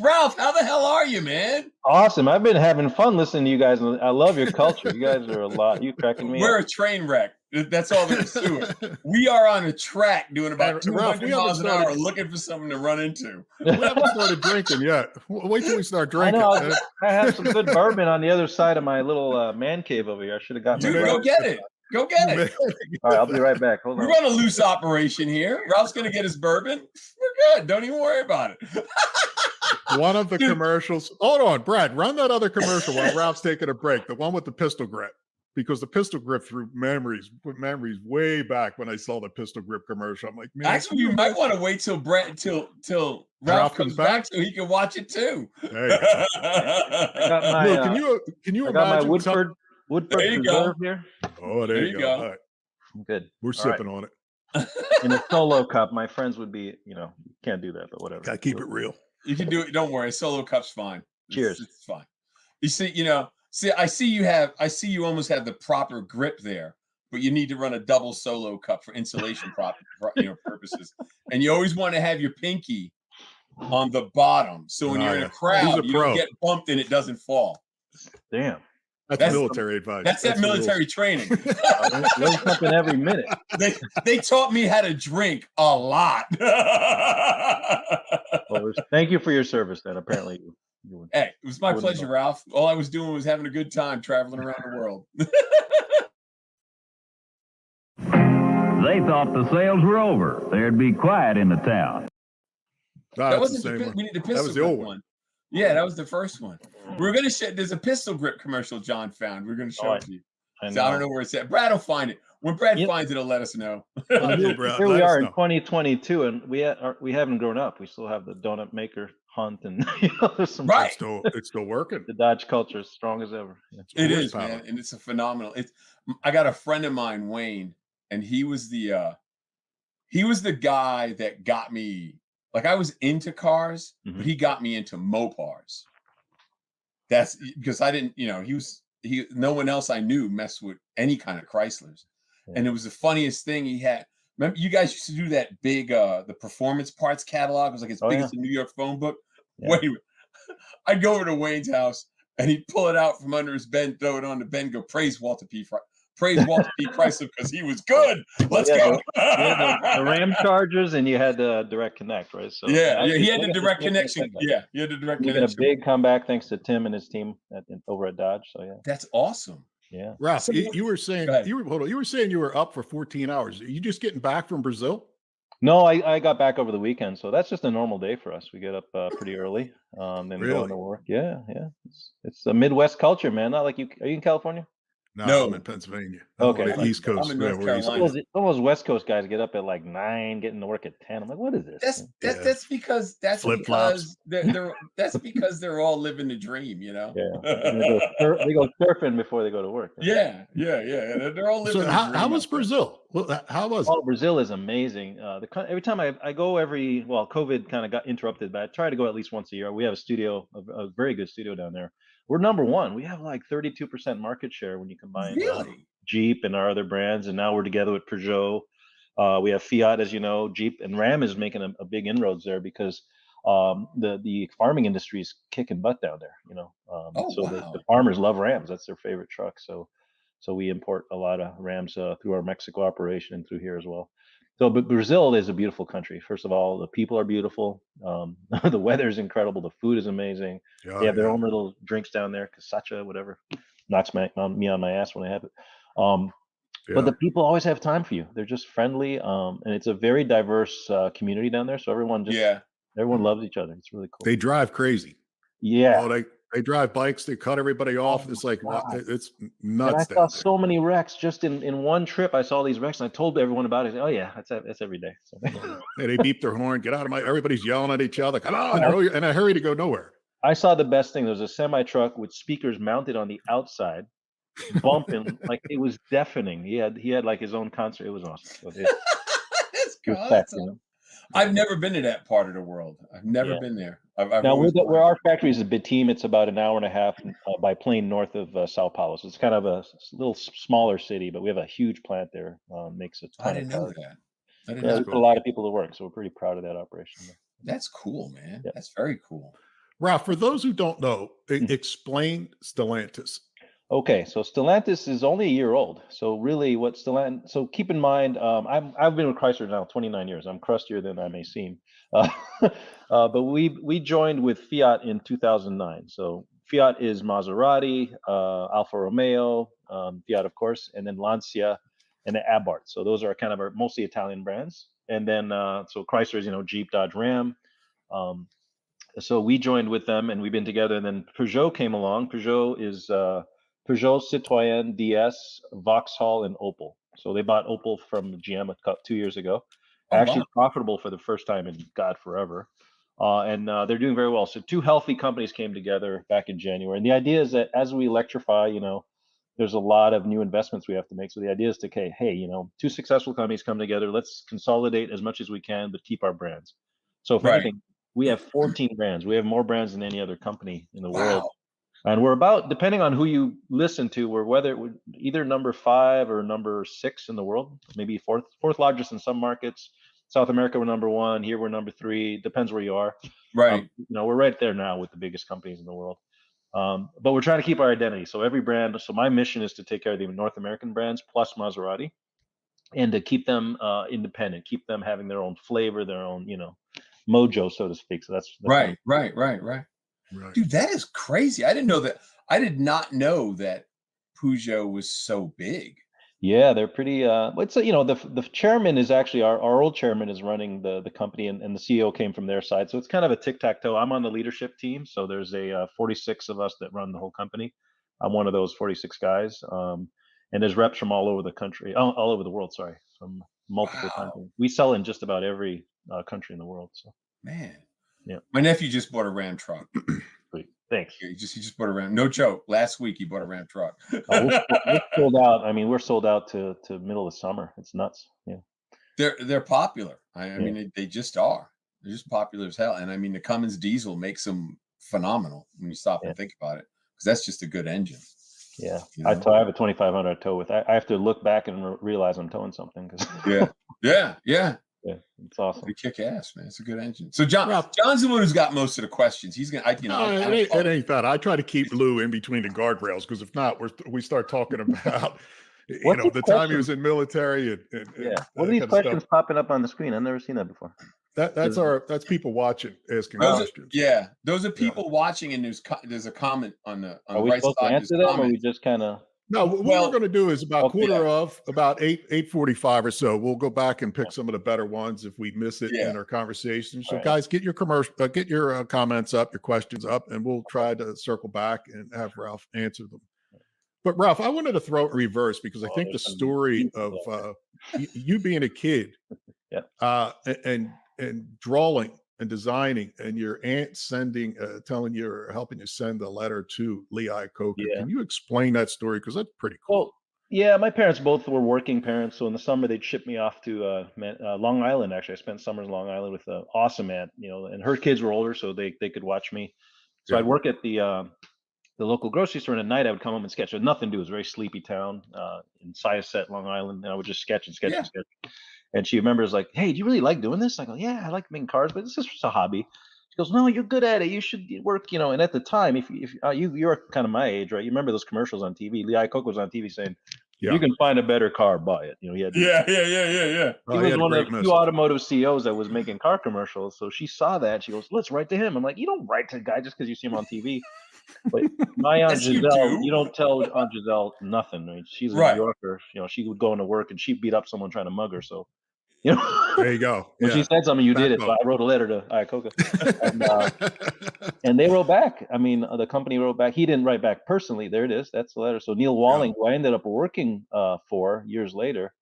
Ralph, how the hell are you, man? Awesome. I've been having fun listening to you guys. And I love your culture. You guys are a lot. You cracking me We're up. a train wreck. That's all there is to it. We are on a track doing about 200 miles an hour looking for something to run into. We haven't started drinking yet. Wait till we start drinking. I know. I have some good bourbon on the other side of my little man cave over here. I should have gotten Dude, go get it. Go get it. All right, I'll be right back. Hold on. We run a loose operation here. Ralph's going to get his bourbon. We're good. Don't even worry about it. One of the commercials. Hold on, Brad. Run that other commercial while Ralph's taking a break. The one with the pistol grip. Because the pistol grip threw memories way back when I saw the pistol grip commercial. I'm like, man. Actually, you might want to wait till Ralph comes back so he can watch it too. There you go. Can you imagine? My Woodford Reserve here. Oh, there you go. All right. Good. We're sipping on it. In a solo cup, my friends would be, you can't do that, but whatever. Gotta keep it real. You can do it. Don't worry. A solo cup's fine. Cheers. It's fine. You see, I see you almost have the proper grip there, but you need to run a double solo cup for insulation purposes. And you always want to have your pinky on the bottom. So when you're in a crowd, you don't get bumped and it doesn't fall. Damn. That's military advice. That's that military training. Learn something every minute. They taught me how to drink a lot. Well, thank you for your service then. Apparently you Hey, it was my pleasure, Ralph. All I was doing was having a good time traveling around the world. They thought the sales were over. There'd be quiet in the town. That wasn't we need the pistol grip one. Yeah, that was the first one. We're gonna show. There's a pistol grip commercial John found. We're gonna show it to you. I don't know where it's at. Brad will find it. When Brad finds it, he'll let us know. Here we are in 2022, and we haven't grown up. We still have the donut maker hunt, and there's some. Right. It's still working. The Dodge culture is strong as ever. Yeah. It is, man, and it's a phenomenal. I got a friend of mine, Wayne, and he was the guy that got me. Like I was into cars, but he got me into Mopars. That's because I didn't, no one else I knew messed with any kind of Chryslers. Yeah. And it was the funniest thing he had. Remember, you guys used to do that big, the performance parts catalog. It was like as big as the New York phone book. Yeah. Wait, I'd go over to Wayne's house and he'd pull it out from under his bed, throw it on the bed, and go, praise Walter P. Chrysler because he was good. Let's go. You had the Ram Chargers and you had the Direct Connect, right? So he had the direct connection. Yeah, he had the direct connection. A big comeback thanks to Tim and his team over at Dodge. So yeah, that's awesome. Yeah, Ralph, you were saying you were saying you were up for 14 hours. Are you just getting back from Brazil? No, I got back over the weekend, so that's just a normal day for us. We get up pretty early, and go into work. Yeah. It's a Midwest culture, man. Not like you. Are you in California? No, I'm in Pennsylvania. Okay, East Coast. I'm in North Carolina. Some of those West Coast guys get up at like 9, getting to work at 10. I'm like, what is this? That's because they're all living the dream, Yeah, they go surfing before they go to work. Right? Yeah. They're all living. So how was Brazil? Well, how was it? Brazil is amazing. Every time I go, COVID kind of got interrupted, but I try to go at least once a year. We have a very good studio down there. We're number one. We have like 32% market share when you combine Jeep and our other brands. And now we're together with Peugeot. We have Fiat, as you know, Jeep, and Ram is making a big inroads there because the farming industry is kicking butt down there. The farmers love Rams. That's their favorite truck. So we import a lot of Rams through our Mexico operation and through here as well. So, but Brazil is a beautiful country. First of all, the people are beautiful. The weather is incredible. The food is amazing. They have their own little drinks down there, cachaça, whatever. Knocks me on my ass when I have it. But the people always have time for you. They're just friendly, and it's a very diverse community down there. So everyone loves each other. It's really cool. They drive crazy. Yeah. They drive bikes. They cut everybody off. It's like it's nuts. And I saw so many wrecks just in one trip. I saw these wrecks, and I told everyone about it. Oh yeah, that's every day. So. They beep their horn. Get out of my! Everybody's yelling at each other. Come on! In a hurry to go nowhere. I saw the best thing. There was a semi truck with speakers mounted on the outside, bumping like it was deafening. He had like his own concert. It was awesome. That's cool. I've never been to that part of the world. I've never been there. Now, where our factory is a big team, it's about an hour and a half by plane north of Sao Paulo. So it's kind of a little smaller city, but we have a huge plant there. Makes a ton I didn't know that. There's a lot of people to work, so we're pretty proud of that operation. That's cool, man. Yeah. That's very cool. Ralph, for those who don't know, explain Stellantis. Okay, so Stellantis is only a year old. So really, what Stellantis? So keep in mind, I've been with Chrysler now 29 years. I'm crustier than I may seem. Uh, but we joined with Fiat in 2009. So Fiat is Maserati, Alfa Romeo, Fiat of course, and then Lancia, and then Abarth. So those are kind of our mostly Italian brands. And then so Chrysler is Jeep, Dodge, Ram. Um, so we joined with them and we've been together. And then Peugeot came along. Peugeot is Peugeot, Citroën, DS, Vauxhall, and Opel. So they bought Opel from GM 2 years ago. Oh, Actually wow. profitable for the first time in God forever. And they're doing very well. So two healthy companies came together back in January. And the idea is that as we electrify, there's a lot of new investments we have to make. So the idea is to, hey, two successful companies come together. Let's consolidate as much as we can, but keep our brands. So if Right. anything, we have 14 brands. We have more brands than any other company in the world. Wow. And we're about, depending on who you listen to, we're whether it would either number 5 or number 6 in the world, maybe fourth largest in some markets. South America, we're number 1. Here, we're number 3. Depends where you are. Right. We're right there now with the biggest companies in the world. But we're trying to keep our identity. So every brand. So my mission is to take care of the North American brands plus Maserati, and to keep them independent, keep them having their own flavor, their own, mojo, so to speak. So that's Right. Right. Dude, that is crazy. I didn't know that. I did not know that Peugeot was so big. Yeah, they're pretty. It's the chairman is actually our old chairman is running the company, and the CEO came from their side. So it's kind of a tic-tac-toe. I'm on the leadership team, so there's 46 of us that run the whole company. I'm one of those 46 guys, and there's reps from all over the country, all over the world. Sorry, from multiple Wow. countries. We sell in just about every country in the world. So Man. Yeah. My nephew just bought a Ram truck. sweet. Thanks. He just bought a Ram. No joke. Last week he bought a Ram truck. We're sold out. I mean, we're sold out to middle of summer. It's nuts. Yeah. They're popular. I mean, they just are. They're just popular as hell. And I mean, the Cummins diesel makes them phenomenal when you stop and think about it, because that's just a good engine. Yeah, You know? I have a 2500 I tow with. I have to look back and realize I'm towing something. Yeah. Yeah, it's awesome. They kick ass, man. It's a good engine. So John's the one who's got most of the questions. He's gonna, It ain't that. I try to keep Lou in between the guardrails, because if not, we start talking about the time he was in military and What are these questions popping up on the screen? I've never seen that before. That's people watching asking questions. Those are people watching, and there's a comment on the Are we right supposed to side. answer them, or we just kind of? No, what we're going to do is about about 8:45 or so. We'll go back and pick some of the better ones if we miss it in our conversation. So, guys, get your comments up, your questions up, and we'll try to circle back and have Ralph answer them. But Ralph, I wanted to throw it reverse, because I think the story of you being a kid, and drawing and designing, and your aunt helping you send a letter to Lee Iacocca. Can you explain that story? Because that's pretty cool. Well, yeah, my parents both were working parents. So in the summer, they'd ship me off to Long Island. Actually, I spent summers in Long Island with an awesome aunt, and her kids were older, so they could watch me. So I'd work at the local grocery store, and at night I would come home and sketch. It had nothing to do. It was a very sleepy town in Syosset, Long Island, and I would just sketch and sketch and sketch. And she remembers, like, "Hey, do you really like doing this?" I go, "Yeah, I like making cars, but this is just a hobby." She goes, "No, you're good at it. You should work, And at the time, if you're kind of my age, right? You remember those commercials on TV? Lee Iacocca was on TV saying, "If you can find a better car, buy it." He had Yeah. He was one of the few automotive CEOs that was making car commercials. So she saw that. She goes, "Let's write to him." I'm like, "You don't write to the guy just because you see him on TV." But my aunt Giselle, you don't tell Aunt Giselle nothing. Right? She's a New Yorker. She would go into work and she'd beat up someone trying to mug her. So, there you go. When she said something, you did it. So I wrote a letter to Iacocca, and they wrote back. I mean, the company wrote back. He didn't write back personally. There it is. That's the letter. So Neil Walling, who I ended up working for years later,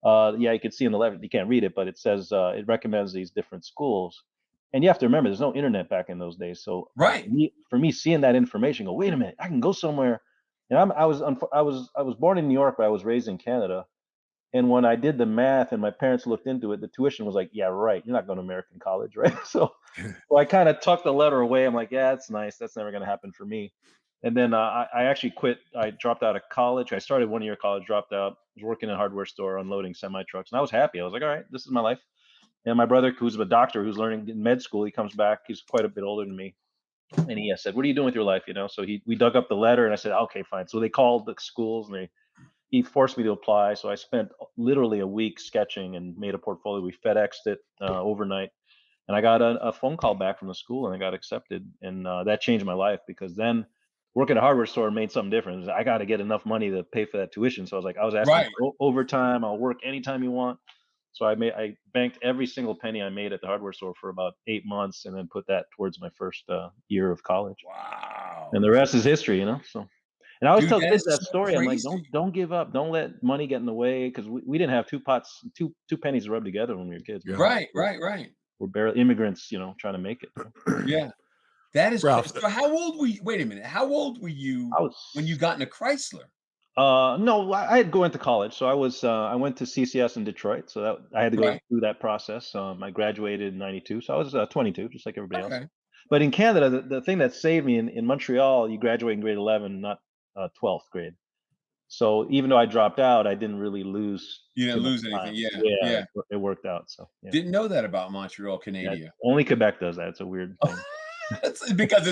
you could see in the letter. You can't read it, but it says it recommends these different schools. And you have to remember, there's no internet back in those days. So for me, seeing that information, go, wait a minute, I can go somewhere. And I was born in New York, but I was raised in Canada. And when I did the math and my parents looked into it, the tuition was like, yeah, right, you're not going to American college, right? So I kind of tucked the letter away. I'm like, yeah, that's nice. That's never going to happen for me. And then I actually quit. I dropped out of college. I started 1 year of college, dropped out, was working in a hardware store, unloading semi trucks. And I was happy. I was like, all right, this is my life. And my brother, who's a doctor, who's learning in med school, he comes back. He's quite a bit older than me. And he said, "What are you doing with your life?" So we dug up the letter, and I said, "Okay, fine." So they called the schools, and he forced me to apply. So I spent literally a week sketching and made a portfolio. We FedExed it overnight, and I got a phone call back from the school, and I got accepted, and that changed my life, because then working at a hardware store made something different. I got to get enough money to pay for that tuition. So I was asking Right. for overtime. I'll work anytime you want. So I banked every single penny I made at the hardware store for about 8 months, and then put that towards my first year of college. Wow. And the rest is history. So, and I always Dude, tell that kids is that so story. I'm like, crazy. don't give up. Don't let money get in the way, because we didn't have two pennies to rub together when we were kids. Yeah. Right, right. We're barely immigrants, trying to make it. Yeah. That is Ralph, so how old were you? Wait a minute. How old were you I was when you got into Chrysler? no, I had to go into college. So I went to CCS in Detroit. So that I had to go Right. through that process. I graduated in '92, so I was 22, just like everybody else. Okay. But in Canada, the thing that saved me in Montreal, you graduate in grade 11, not 12th grade. So even though I dropped out, I didn't really lose You too didn't much lose anything. time. Yeah. Yeah, Yeah. it worked out. So yeah, Didn't know that about Montreal, yeah. Canada. Only Quebec does that. It's a weird thing. It's because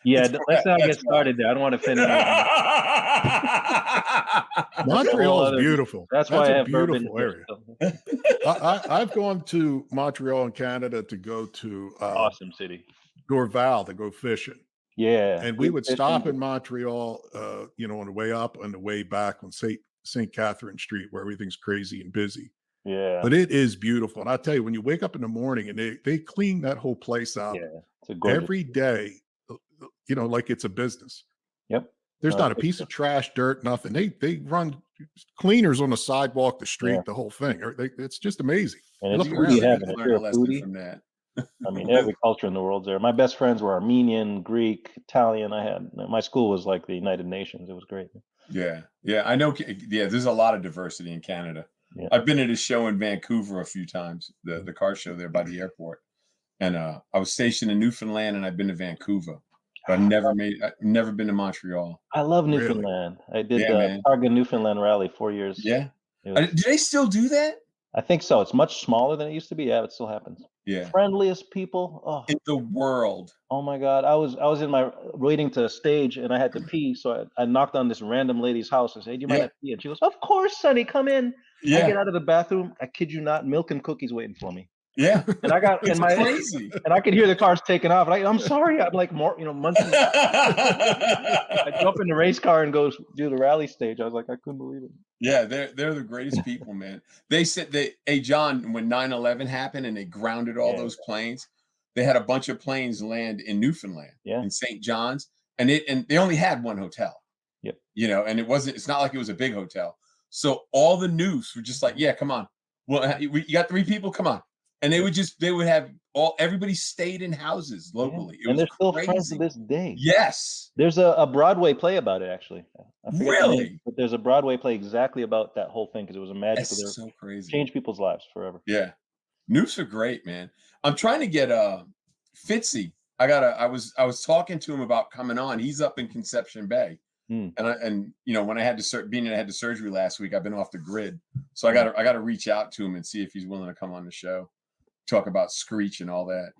Yeah, it's let's Quebec. not get That's why. started there. I don't want to offend anyone. That's a whole Montreal is other. beautiful. That's That's why a I have bourbon beautiful here. area. So. I've gone to Montreal in Canada to go to Awesome city. Dorval to go fishing. Yeah, And we good would fishing. stop in Montreal, on the way up and the way back on St. Catherine Street, where everything's crazy and busy. Yeah, But it is beautiful. And I tell you, when you wake up in the morning and they clean that whole place up yeah, it's a gorgeous. every day, like it's a business. Yep. There's No, not a it's piece of trash, dirt, nothing. They run cleaners on the sidewalk, the yeah, street, the whole thing. It's just amazing. and You it's look You foodie around. certainly heaven. If learned you're a a lesson foodie, from that. I mean, every culture in the world's there. My best friends were Armenian, Greek, Italian. My school was like the United Nations. It was great. Yeah. Yeah. I know. Yeah. There's a lot of diversity in Canada. Yeah. I've been at a show in Vancouver a few times, the car show there by the airport. And I was stationed in Newfoundland and I've been to Vancouver. But I've never been to Montreal. I love Really? Newfoundland. I did Yeah, the man. Targa Newfoundland Rally 4 years. Yeah. It was, Do they still do that? I think so. It's much smaller than it used to be. Yeah, it still happens. Yeah. Friendliest people. Oh, In the world. oh my God. I was in my waiting to stage, and I had to pee. So I knocked on this random lady's house and said, "Hey, do you mind Yeah. I pee?" And she goes, "Of course, sonny, come in." I get Yeah. out of the bathroom. I kid you not, milk and cookies waiting for me. Yeah. And I got It's and my crazy. and I could hear the cars taking off. I'm sorry. I'm like more, munching. I jump in the race car and go do the rally stage. I was like, I couldn't believe it. Yeah, they're the greatest people, man. They said hey John, when 9/11 happened and they grounded all Yeah. those planes, they had a bunch of planes land in Newfoundland, Yeah. in St. John's, and they only had one hotel. Yep. And it's not like it was a big hotel. So all the news were just like, yeah, come on. Well, you got 3 people, come on. And they would have everybody stayed in houses locally. It And was they're still friends to crazy. this day. Yes. There's a Broadway play about it, actually. I forget the name, Really? but there's a Broadway play exactly about that whole thing, because it was a magical. That's so crazy. Changed people's lives forever. Yeah. Newfs are great, man. I'm trying to get Fitzy. I was talking to him about coming on. He's up in Conception Bay. Hmm. And when I had the surgery last week, I've been off the grid. So I gotta reach out to him and see if he's willing to come on the show, talk about Screech and all that,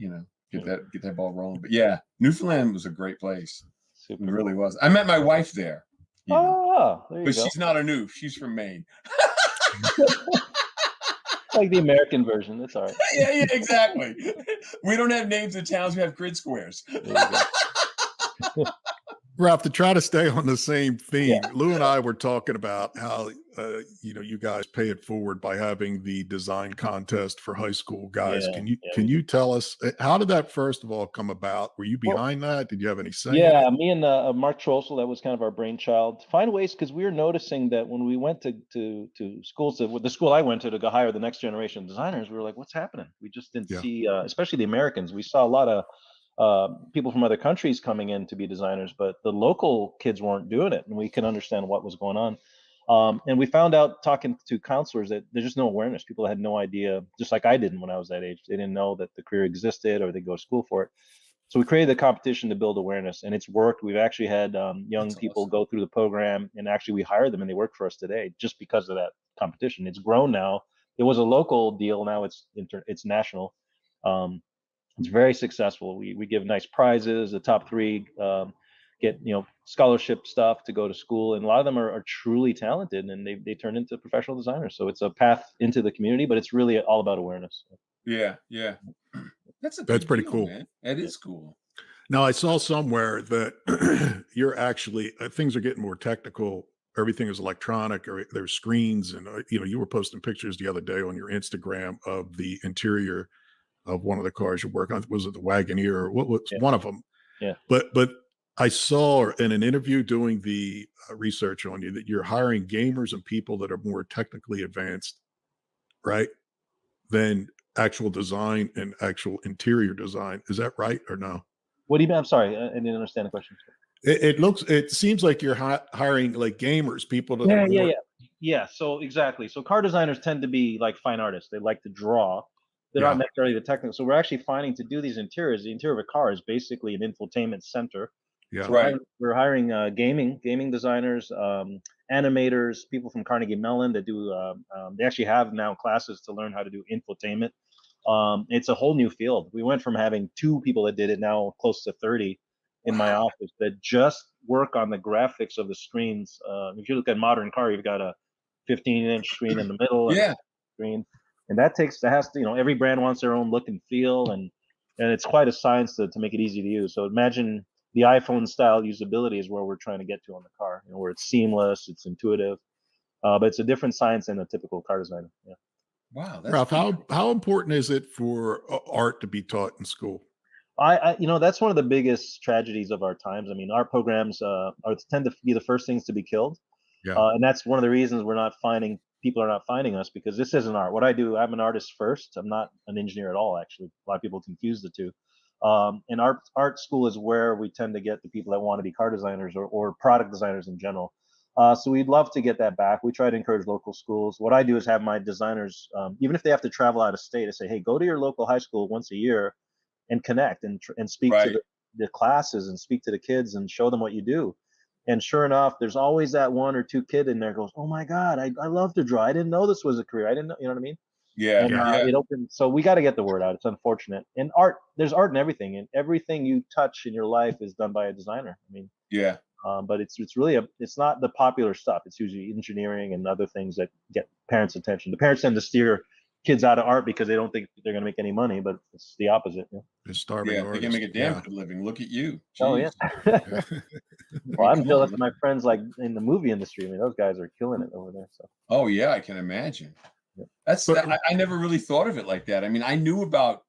get that ball rolling. But yeah, Newfoundland was a great place. Super It really was. I met my wife there. Oh, there you But go. she's not a Newf. She's from Maine. Like the American version. That's all right. Yeah, exactly. We don't have names of towns. We have grid squares. There you go. Ralph, to try to stay on the same theme, Lou and I were talking about how you guys pay it forward by having the design contest for high school guys. Yeah, Can you tell us how did that first of all come about? Were you behind that? Did you have any say? Yeah, me and Mark Trossel, that was kind of our brainchild. To find ways, because we were noticing that when we went to schools, the school I went to go hire the next generation of designers, we were like, what's happening? We just didn't see, especially the Americans. We saw a lot of people from other countries coming in to be designers, but the local kids weren't doing it, and we could understand what was going on. And we found out, talking to counselors, that there's just no awareness. People had no idea, just like I didn't when I was that age. They didn't know that the career existed, or they go to school for it. So we created a competition to build awareness, and it's worked. We've actually had young That's people awesome. go through the program, and actually we hired them, and they work for us today just because of that competition. It's grown now. It was a local deal. Now it's national. It's very successful. We give nice prizes. The top three get scholarship stuff to go to school, and a lot of them are truly talented, and they turn into professional designers. So it's a path into the community, but it's really all about awareness. Yeah, yeah. That's That's pretty deal, cool. man. That is cool. Now, I saw somewhere that you're actually things are getting more technical. Everything is electronic, or there's screens, and you were posting pictures the other day on your Instagram of the interior of one of the cars you're working on. Was it the Wagoneer, or what was one of them? Yeah. But I saw in an interview doing the research on you that you're hiring gamers and people that are more technically advanced, right, than actual design and actual interior design. Is that right or no? What do you mean? I'm sorry, I didn't understand the question. It seems like you're hiring like gamers, people that are more. Yeah. So exactly. So car designers tend to be like fine artists. They like to draw. They're not necessarily the technical. So we're actually finding to do these interiors. The interior of a car is basically an infotainment center. Yeah. So we're hiring gaming designers, animators, people from Carnegie Mellon that do. They actually have now classes to learn how to do infotainment. It's a whole new field. We went from having 2 people that did it, now close to 30 in my office that just work on the graphics of the screens. If you look at modern car, you've got a 15-inch screen in the middle, and a screen, and that has to, every brand wants their own look and feel, and it's quite a science to make it easy to use. So imagine the iPhone style usability is where we're trying to get to on the car, where it's seamless, it's intuitive, but it's a different science than a typical car designer. Yeah. Wow, Ralph, how important is it for art to be taught in school? I that's one of the biggest tragedies of our times. I mean, art programs tend to be the first things to be killed, and that's one of the reasons people are not finding us, because this isn't art. What I do, I'm an artist first. I'm not an engineer at all. Actually, a lot of people confuse the two. And art school is where we tend to get the people that want to be car designers or product designers in general. So we'd love to get that back. We try to encourage local schools. What I do is have my designers, even if they have to travel out of state, I say, hey, go to your local high school once a year and connect and speak to the classes and speak to the kids and show them what you do. And sure enough, there's always that 1 or 2 kid in there goes, oh my God, I love to draw. I didn't know this was a career. I didn't know, you know what I mean? Yeah. And it opened. So we got to get the word out. It's unfortunate. And there's art in everything, and everything you touch in your life is done by a designer. I mean, but it's really it's not the popular stuff. It's usually engineering and other things that get parents' attention. The parents tend to steer kids out of art because they don't think they're going to make any money, but it's the opposite. They're starving artists. They can make a damn good living. Look at you. Jeez. Oh yeah. Well, I'm jealous of my friends like in the movie industry. I mean, those guys are killing it over there. So. Oh yeah, I can imagine. I never really thought of it like that. I mean, I knew about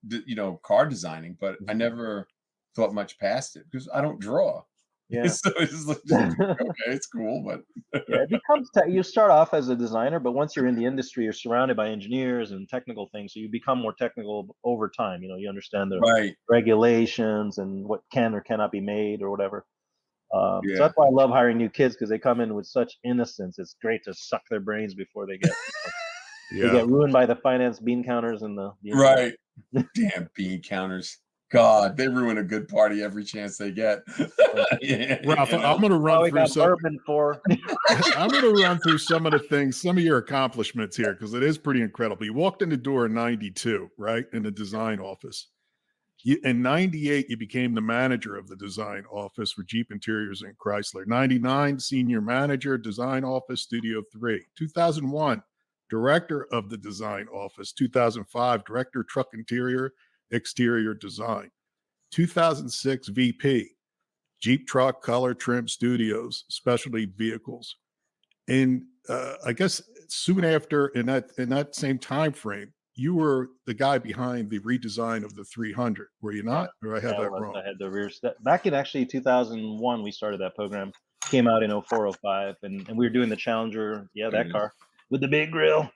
car designing, but I never thought much past it because I don't draw. Yeah. So it's like, okay, it's cool, but it becomes you start off as a designer, but once you're in the industry, you're surrounded by engineers and technical things, so you become more technical over time. You understand the regulations and what can or cannot be made or whatever. So that's why I love hiring new kids, because they come in with such innocence. It's great to suck their brains before they get they get ruined by the finance bean counters and the Damn bean counters. God, they ruin a good party every chance they get. Ralph, I'm going to run through I'm going to run through some of the things, some of your accomplishments here, because it is pretty incredible. You walked in the door in 92, right, in the design office. In 98, you became the manager of the design office for Jeep Interiors and Chrysler. 99, senior manager, design office, Studio 3. 2001, director of the design office. 2005, director, truck interior, exterior design. 2006, VP, Jeep truck, color, trim, studios, specialty vehicles. And I guess soon after, in that same time frame, you were the guy behind the redesign of the 300. Were you not? Or I had that wrong? I had the rear step. Back in actually 2001, we started that program. Came out in 04, 05, and we were doing the Challenger, that car with the big grill.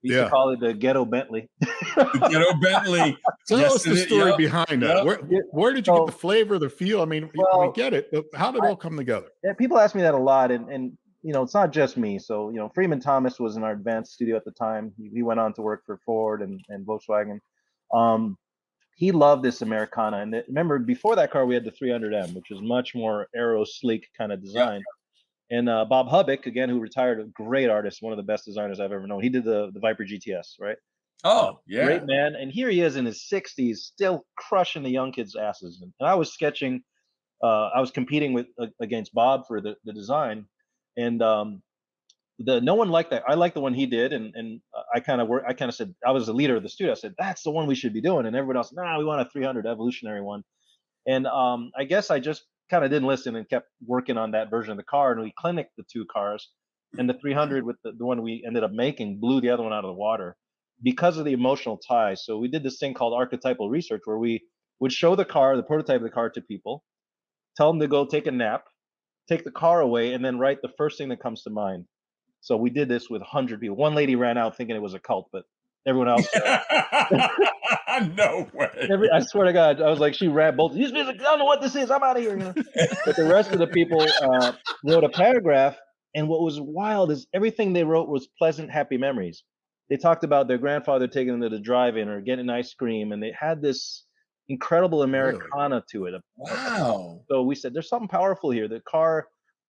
We used to call it the ghetto Bentley. The ghetto Bentley. Tell us the story behind that. Where did you get the flavor, the feel? I mean, we get it, but how did it all come together? Yeah, people ask me that a lot, and it's not just me. So, Freeman Thomas was in our advanced studio at the time. He went on to work for Ford and Volkswagen. He loved this Americana. And remember, before that car, we had the 300M, which was much more aero sleek kind of design. And Bob Hubbock, again, who retired, a great artist, one of the best designers I've ever known. He did the Viper GTS, right? Oh, yeah. Great man. And here he is in his 60s, still crushing the young kids' asses. And I was sketching. I was competing with against Bob for the design, and the no one liked that. I liked the one he did, and I kind of said, I was the leader of the studio. I said that's the one we should be doing, and everyone else, nah, we want a 300 evolutionary one. And I guess I just kind of didn't listen and kept working on that version of the car, and we clinicked the two cars, and the 300 with the one we ended up making blew the other one out of the water because of the emotional tie. So we did this thing called archetypal research, where we would show the car, the prototype of the car, to people, tell them to go take a nap, take the car away, and then write the first thing that comes to mind. So we did this with 100 people. One lady ran out thinking it was a cult, but everyone else, No way. I swear to God, I was like, she ran both. These music, I don't know what this is. I'm out of here. You know? But the rest of the people wrote a paragraph, and what was wild is everything they wrote was pleasant, happy memories. They talked about their grandfather taking them to the drive-in or getting ice cream, and they had this incredible Really? Americana to it. Wow. So we said, there's something powerful here. The car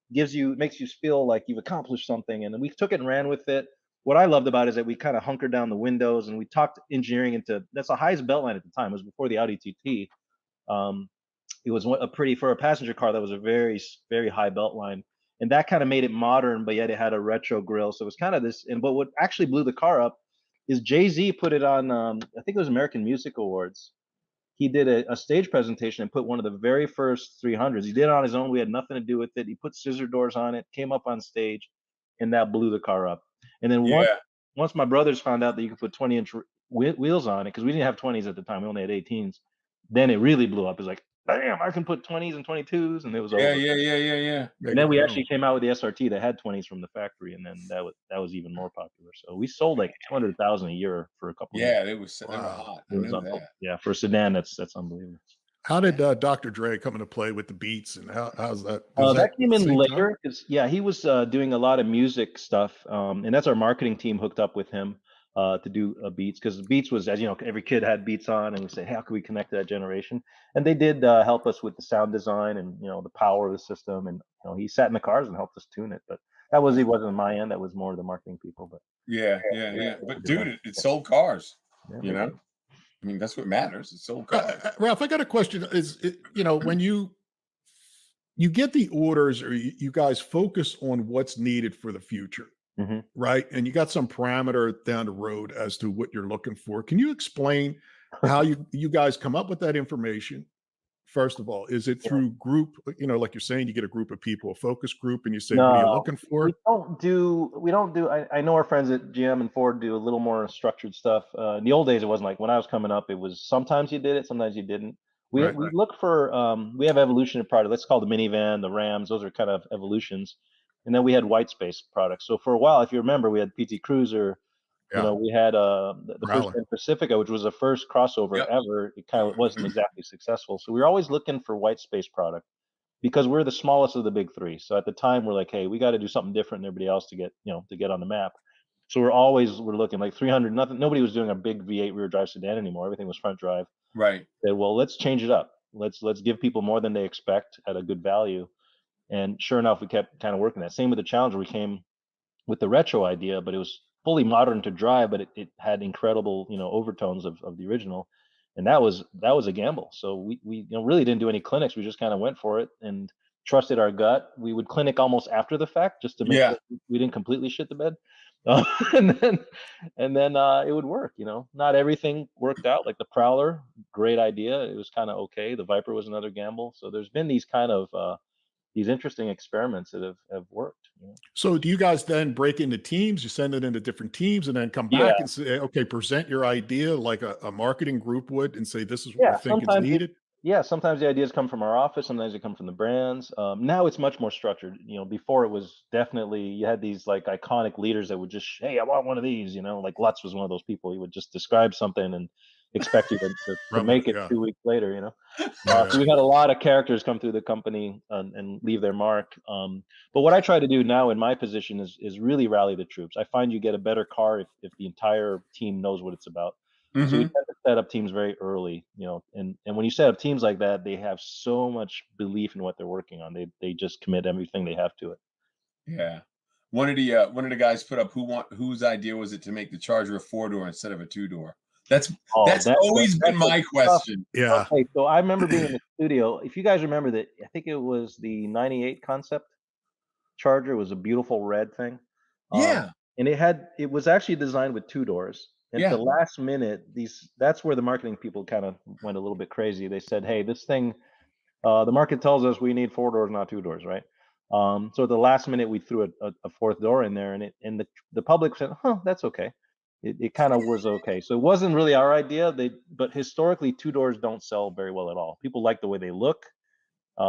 makes you feel like you've accomplished something. And then we took it and ran with it. What I loved about it is that we kind of hunkered down the windows and we talked engineering into, that's the highest belt line at the time. It was before the Audi TT. Um, it was for a passenger car, that was a very, very high belt line. And that kind of made it modern, but yet it had a retro grille. So it was kind of this, but what actually blew the car up is Jay-Z put it on, I think it was American Music Awards. He did a stage presentation and put one of the very first 300s. He did it on his own. We had nothing to do with it. He put scissor doors on it, came up on stage, and that blew the car up. And then Yeah. once my brothers found out that you could put 20-inch wheels on it, because we didn't have 20s at the time, we only had 18s. Then it really blew up. It was like, damn, I can put 20s and 22s, and it was Yeah, over. yeah, yeah, yeah, yeah. There And you then we go. actually came out with the SRT that had 20s from the factory, and then that was even more popular. So we sold like 200,000 a year for a couple of years. Yeah, they were Wow. hot. I It was know that. yeah, for a sedan, that's unbelievable. How did Dr. Dre come into play with the beats, and how's that? Was That that came in same time? later because yeah, he was doing a lot of music stuff, and that's our marketing team hooked up with him to do Beats, because Beats was, as you know, every kid had Beats on, and we say, hey, how can we connect to that generation? And they did help us with the sound design and the power of the system, and he sat in the cars and helped us tune it. But he wasn't on my end; that was more the marketing people. But Yeah, yeah, yeah, yeah. yeah, But we did dude, that. it sold cars. Yeah, You we know, did. I mean, that's what matters. It sold cars. Ralph, I got a question. When you get the orders, or you guys focus on what's needed for the future, Mhm. right? And you got some parameter down the road as to what you're looking for. Can you explain how you guys come up with that information? First of all, is it Yeah. through group? Like you're saying, you get a group of people, a focus group, and you say, "What are you No, looking for?" we don't do. I know our friends at GM and Ford do a little more structured stuff. In the old days, it wasn't like when I was coming up. It was sometimes you did it, sometimes you didn't. Right. We look for. We have evolution of product. Let's call the minivan, the Rams. Those are kind of evolutions. And then we had white space products. So for a while, if you remember, we had PT Cruiser. Yeah. We had the first Growler. Pacifica, which was the first crossover Yep. ever. It kind of wasn't exactly successful. So we were always looking for white space product, because we're the smallest of the big three. So at the time, we're like, hey, we got to do something different than everybody else to get on the map. So we're looking like 300. Nothing. Nobody was doing a big V8 rear drive sedan anymore. Everything was front drive. Right. Said, well, let's change it up. Let's give people more than they expect at a good value. And sure enough, we kept kind of working that. Same with the Challenger. We came with the retro idea, but it was fully modern to drive, but it had incredible overtones of the original. And that was a gamble. So we really didn't do any clinics. We just kind of went for it and trusted our gut. We would clinic almost after the fact just to make Yeah. sure we didn't completely shit the bed. And then it would work. Not everything worked out. Like the Prowler, great idea. It was kind of okay. The Viper was another gamble. So there's been these kind of these interesting experiments that have worked. So do you guys then break into teams? You send it into different teams and then come Yeah. back and say, okay, present your idea like a marketing group would, and say, this is what Yeah, we think is needed. sometimes the ideas come from our office, sometimes they come from the brands. Now it's much more structured. Before it was definitely, you had these like iconic leaders that would just, hey, I want one of these. Like Lutz was one of those people. He would just describe something and expect you to Run with make it, it yeah. 2 weeks later. Yeah. So we've had a lot of characters come through the company and leave their mark. But what I try to do now in my position is really rally the troops. I find you get a better car if the entire team knows what it's about. So we Hmm. tend to set up teams very early, and when you set up teams like that, they have so much belief in what they're working on. They just commit everything they have to it. Yeah. one of the guys put up whose idea was it to make the Charger a 4-door instead of a 2-door? That's Oh, always been that's a my tough. question. Yeah. Okay, so I remember being in the studio. If you guys remember that, I think it was the '98 concept Charger. It was a beautiful red thing. Um, Yeah, and it was actually designed with 2 doors. And at the yeah, last minute, that's where the marketing people kind of went a little bit crazy. They said, "Hey, this thing, the market tells us we need 4 doors, not 2 doors, right?" So at the last minute, we threw a fourth door in there, and the public said, "Huh, that's okay." It kind of was okay. So it wasn't really our idea. But historically, 2 doors don't sell very well at all. People like the way they look.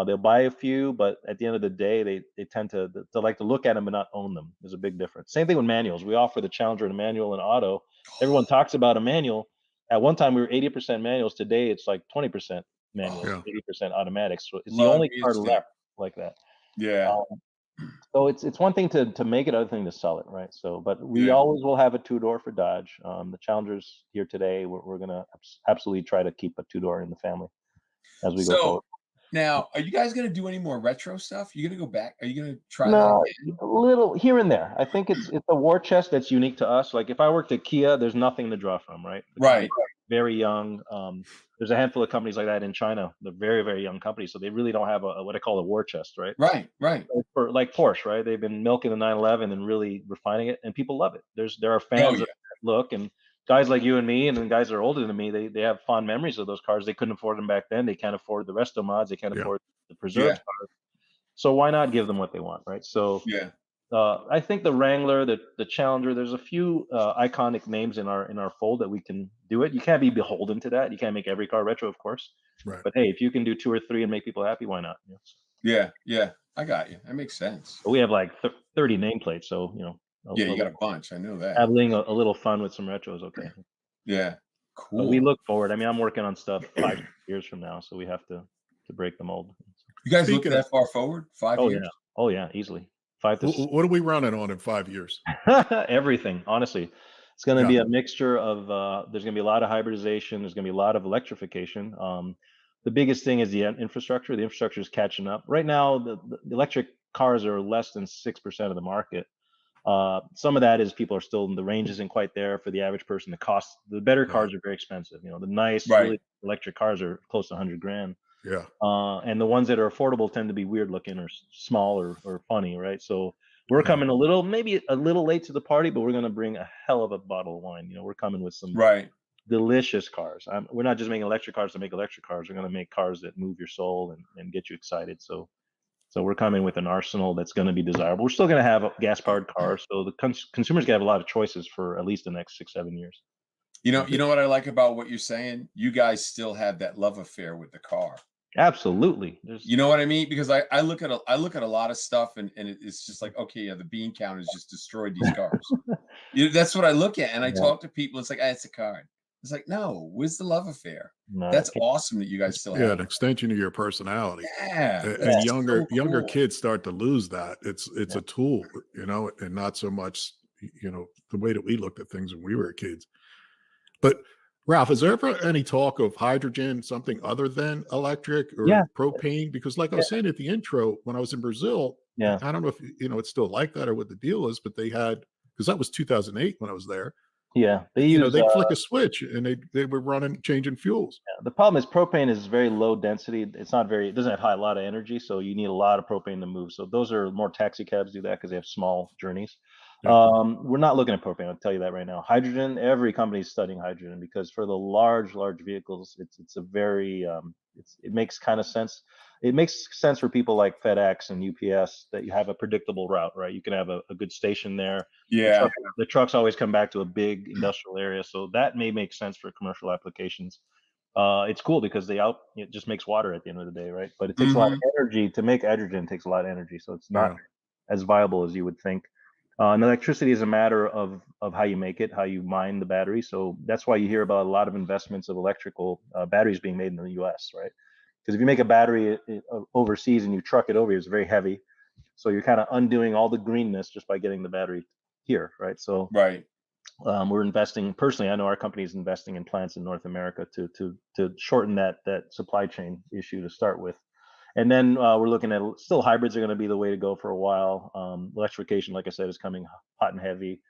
They'll buy a few, but at the end of the day, they tend to like to look at them but not own them. There's a big difference. Same thing with manuals. We offer the Challenger and a manual and auto. Everyone talks about a manual. At one time, we were 80% manuals. Today, it's like 20% manuals, Yeah. 80% automatics. So it's the love only me a car stick. left like that. Yeah, Um, so it's one thing to make it, other thing to sell it, right? So, but we yeah. always will have a 2 door for Dodge. The Challengers here today, we're gonna absolutely try to keep a 2 door in the family as we go forward. So now, are you guys gonna do any more retro stuff? You gonna go back? Are you gonna try that No, again? a little here and there. I think it's a war chest that's unique to us. Like if I worked at Kia, there's nothing to draw from, right? The company's Right, very young. There's a handful of companies like that in China. They're very, very young companies, so they really don't have what I call a war chest, right? right, right. Like Porsche, right? They've been milking the 911 and really refining it, and people love it. There are Oh fans yeah, that look, and guys like you and me, and then guys that are older than me, they have fond memories of those cars. They couldn't afford them back then. They can't afford the resto mods. They can't Yeah. afford the preserves. yeah, So why not give them what they want, right? So yeah. I think the Wrangler, the Challenger, there's a few iconic names in our fold that we can do it. You can't be beholden to that. You can't make every car retro, of course. Right. But hey, if you can do 2 or 3 and make people happy, why not? Yeah, yeah, I got you. That makes sense. But we have like 30 nameplates, so Yeah, you got a bunch. I know that. having a little fun with some retro is okay. Yeah, But we cool. look forward. I mean, I'm working on stuff 5 years from now, so we have to break the mold. You guys look Speaking of, that far forward? 5 Oh years? yeah, oh yeah, easily 5 to what are we running on in 5 years? everything, honestly. It's going to Yeah. be a mixture of, there's going to be a lot of hybridization. There's going to be a lot of electrification. The biggest thing is the infrastructure. The infrastructure is catching up. Right now, the electric cars are less than 6% of the market. Some of that is people are still, the range isn't quite there for the average person. The better Right. cars are very expensive. The nice, Right. really electric cars are close to 100 grand. Yeah. And the ones that are affordable tend to be weird looking or small or funny, right? So we're Yeah. coming maybe a little late to the party, but we're going to bring a hell of a bottle of wine. We're coming with some Right. delicious cars. We're not just making electric cars to make electric cars. We're going to make cars that move your soul and get you excited. So we're coming with an arsenal that's going to be desirable. We're still going to have gas-powered cars, so the consumers going to have a lot of choices for at least the next 6-7 years. You know what I like about what you're saying? You guys still have that love affair with the car. Absolutely. You know what I mean? Because I look at a lot of stuff and it's just like, okay, yeah, the bean count has just destroyed these cars. That's what I look at. And I Yeah. talk to people, it's like, it's a car. It's like, no, where's the love affair? No, That's awesome that you guys still Yeah, have an it. extension of your personality. Yeah. And that's younger so cool. kids start to lose that. It's Yeah. a tool, and not so much, the way that we looked at things when we were kids. But Ralph, is there ever any talk of hydrogen, something other than electric or Yeah. propane? Because like I was saying at the intro, when I was in Brazil, Yeah. I don't know if it's still like that or what the deal is, but they had, because that was 2008 when I was there. Yeah. They use They'd flick a switch and they were changing fuels. the problem is propane is very low density. It doesn't have a lot of energy, so you need a lot of propane to move. So those are more taxi cabs do that because they have small journeys. Yeah. We're not looking at propane. I'll tell you that right now. Hydrogen, every company is studying hydrogen because for the large vehicles, it's a very it makes kind of sense. It makes sense for people like FedEx and UPS that you have a predictable route, right? You can have a good station there. Yeah. The trucks always come back to a big industrial area, so that may make sense for commercial applications. It's cool because it just makes water at the end of the day, right? But it takes a lot of energy to make hydrogen. Takes a lot of energy, so it's not Yeah. as viable as you would think. And electricity is a matter of how you make it, how you mine the battery. So that's why you hear about a lot of investments of electrical batteries being made in the U.S., right? Because if you make a battery overseas and you truck it over here, it's very heavy. So you're kind of undoing all the greenness just by getting the battery here, right? So Right. we're investing personally. I know our company is investing in plants in North America to shorten that supply chain issue to start with. And then we're looking at still hybrids are going to be the way to go for a while. Electrification, like I said, is coming hot and heavy.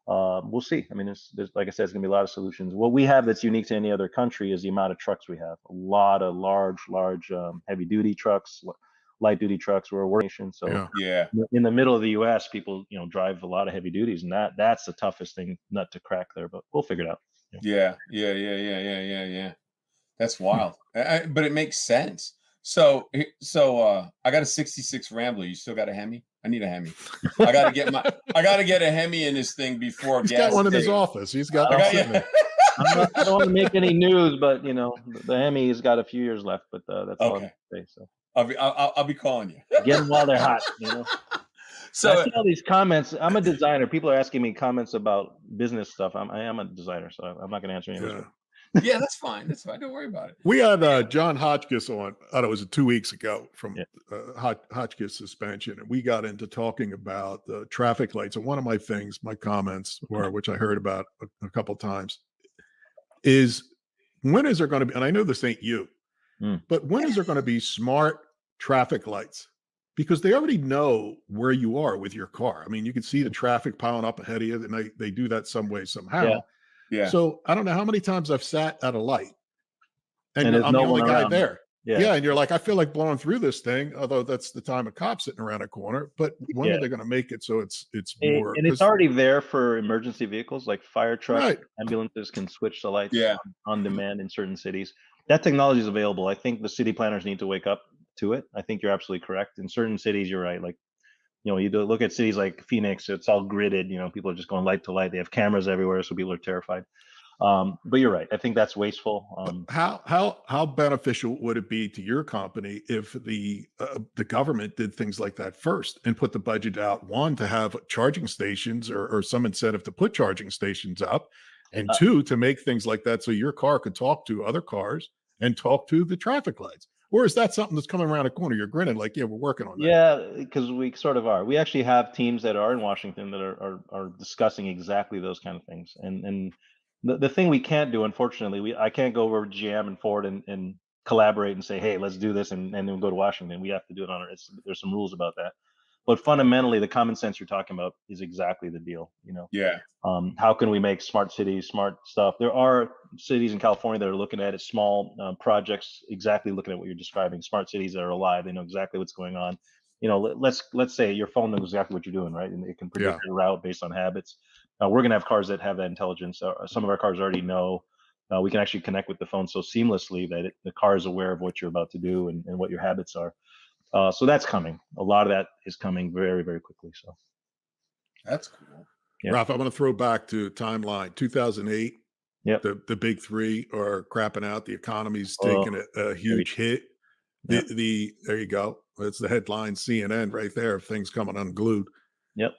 We'll see. I mean, there's like I said, it's going to be a lot of solutions. What we have that's unique to any other country is the amount of trucks we have. A lot of large heavy duty trucks, light duty trucks. We're a work nation, so Yeah. in the middle of the U.S., people drive a lot of heavy duties, and that's the toughest thing nut to crack there. But we'll figure it out. Yeah. That's wild. But it makes sense. So I got a 66 Rambler. You still got a Hemi? I need a Hemi. I gotta get a Hemi in this thing before He's gas. got one in his office. He's got I one got sitting there. I don't want to make any news, but the Hemi's got a few years left. But that's all I'm gonna say. So I'll be calling you. get them while they're hot. So I see all these comments. I'm a designer. People are asking me comments about business stuff. I am a designer, so I'm not going to answer any of this. Yeah, that's fine. That's fine. Don't worry about it. We had John Hotchkiss on, I don't know, was it 2 weeks ago from Hotchkiss Suspension, and we got into talking about the traffic lights. And one of my comments were, which I heard about a couple of times, is when is there going to be, and I know this ain't you, but when is there going to be smart traffic lights? Because they already know where you are with your car. I mean, you can see the traffic piling up ahead of you, and they do that some way, somehow. Yeah. So I don't know how many times I've sat at a light and I'm no the only guy around there. Yeah. And you're like, I feel like blowing through this thing, although that's the time a cop sitting around a corner. But when are they going to make it so it's more? And it's already there for emergency vehicles like fire trucks, ambulances can switch the lights on demand in certain cities. That technology is available. I think the city planners need to wake up to it. I think you're absolutely correct. In certain cities, you're right. Like, you look at cities like Phoenix, it's all gridded. People are just going light to light. They have cameras everywhere, so people are terrified. But you're right. I think that's wasteful. How beneficial would it be to your company if the government did things like that first and put the budget out, one, to have charging stations or some incentive to put charging stations up, and two, to make things like that so your car could talk to other cars and talk to the traffic lights? Or is that something that's coming around the corner? You're grinning like, yeah, we're working on that. Yeah, because we sort of are. We actually have teams that are in Washington that are discussing exactly those kind of things. And the thing we can't do, unfortunately, I can't go over GM and Ford and collaborate and say, hey, let's do this, and then go to Washington. We have to do it on our. There's some rules about that. But fundamentally, the common sense you're talking about is exactly the deal. Yeah. How can we make smart cities, smart stuff? There are cities in California that are looking at it, small projects, exactly looking at what you're describing. Smart cities that are alive. They know exactly what's going on. Let's say your phone knows exactly what you're doing, right? And it can predict your route based on habits. We're going to have cars that have that intelligence. Some of our cars already know. We can actually connect with the phone so seamlessly that the car is aware of what you're about to do and what your habits are. So that's coming. A lot of that is coming very, very quickly. So that's cool. Yeah. Ralph, I want to throw back to timeline 2008. Yep. The big three are crapping out. The economy's taking a huge hit. There you go. That's the headline CNN right there of things coming unglued. Yep.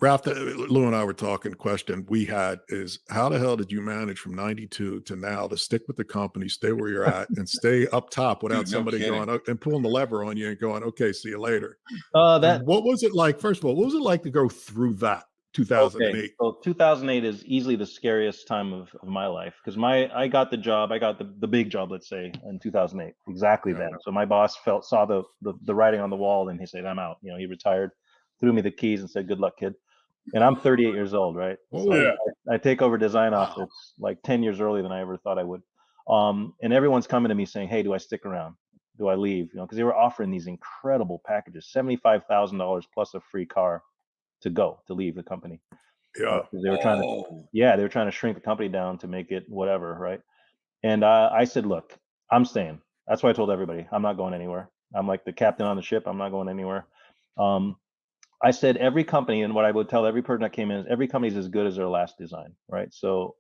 Ralph, Lou and I were talking. Question we had is, how the hell did you manage from 92 to now to stick with the company, stay where you're at, and stay up top without somebody going and pulling the lever on you and going, okay, see you later? What was it like? First of all, what was it like to go through that 2008? Okay. So 2008 is easily the scariest time of my life because I got the job. I got the big job, let's say, in 2008. Exactly then. So my boss saw the writing on the wall, and he said, I'm out. He retired, threw me the keys and said, good luck, kid. And I'm 38 years old, right? So I take over design office like 10 years earlier than I ever thought I would. And everyone's coming to me saying, hey, do I stick around? Do I leave? Because they were offering these incredible packages, $75,000 plus a free car to leave the company. Yeah. They were trying they were trying to shrink the company down to make it whatever, right? And I said, look, I'm staying. That's why I told everybody, I'm not going anywhere. I'm like the captain on the ship. I'm not going anywhere. I said every company, and what I would tell every person that came in is every company is as good as their last design, right? So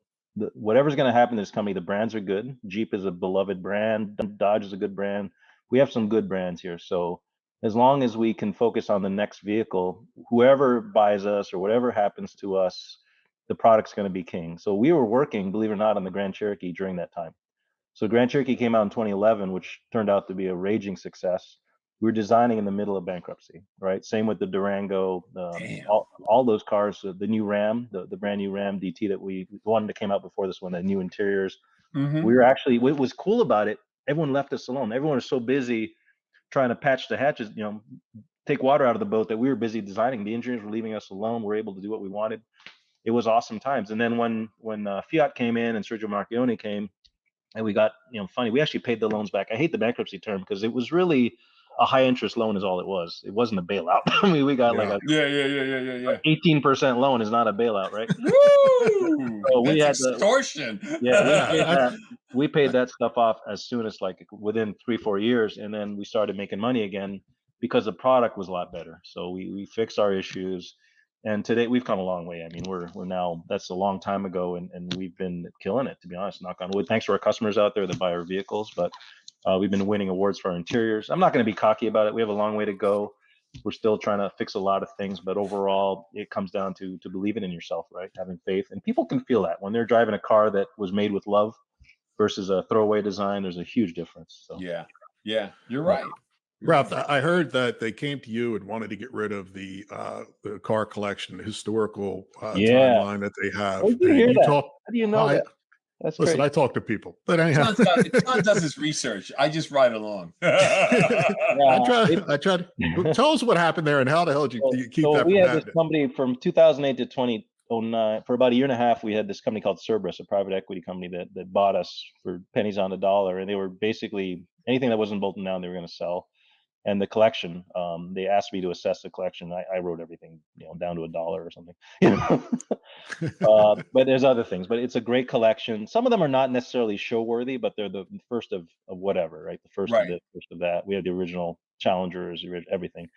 whatever's going to happen in this company, the brands are good. Jeep is a beloved brand. Dodge is a good brand. We have some good brands here. So as long as we can focus on the next vehicle, whoever buys us or whatever happens to us, the product's going to be king. So we were working, believe it or not, on the Grand Cherokee during that time. So Grand Cherokee came out in 2011, which turned out to be a raging success. We were designing in the middle of bankruptcy, right? Same with the Durango, all those cars, the new Ram, the brand new Ram DT the one that came out before this one, the new interiors. We were actually, what was cool about it, everyone left us alone. Everyone was so busy trying to patch the hatches, take water out of the boat that we were busy designing. The engineers were leaving us alone. We were able to do what we wanted. It was awesome times. And then when Fiat came in and Sergio Marchionne came, and we got, funny, we actually paid the loans back. I hate the bankruptcy term because it was really a high interest loan is all it was. It wasn't a bailout. I mean, we got like a 18% loan is not a bailout, right? Woo! So we had extortion. We paid that stuff off as soon as like within 3-4 years, and then we started making money again because the product was a lot better. So we fixed our issues, and today we've come a long way. I mean, we're now, that's a long time ago, and we've been killing it, to be honest. Knock on wood. Thanks to our customers out there that buy our vehicles, but we've been winning awards for our interiors. I'm not going to be cocky about it. We have a long way to go. We're still trying to fix a lot of things, but overall, it comes down to believing in yourself, right? Having faith, and people can feel that when they're driving a car that was made with love versus a throwaway design. There's a huge difference. So yeah, you're right. Ralph, I heard that they came to you and wanted to get rid of the car collection, the historical timeline that they have. How do you know that? That's listen, great. I talk to people. But anyhow, John does his research. I just ride along. I tried. Tell us what happened there and how the hell did you keep that? We had this company from 2008 to 2009. For about a year and a half, we had this company called Cerberus, a private equity company that bought us for pennies on the dollar. And they were basically anything that wasn't bolted down, they were going to sell. And the collection, they asked me to assess the collection. I wrote everything, down to $1 or something. But there's other things. But it's a great collection. Some of them are not necessarily show worthy, but they're the first of whatever, right? The first of this, first of that. We have the original Challengers, everything,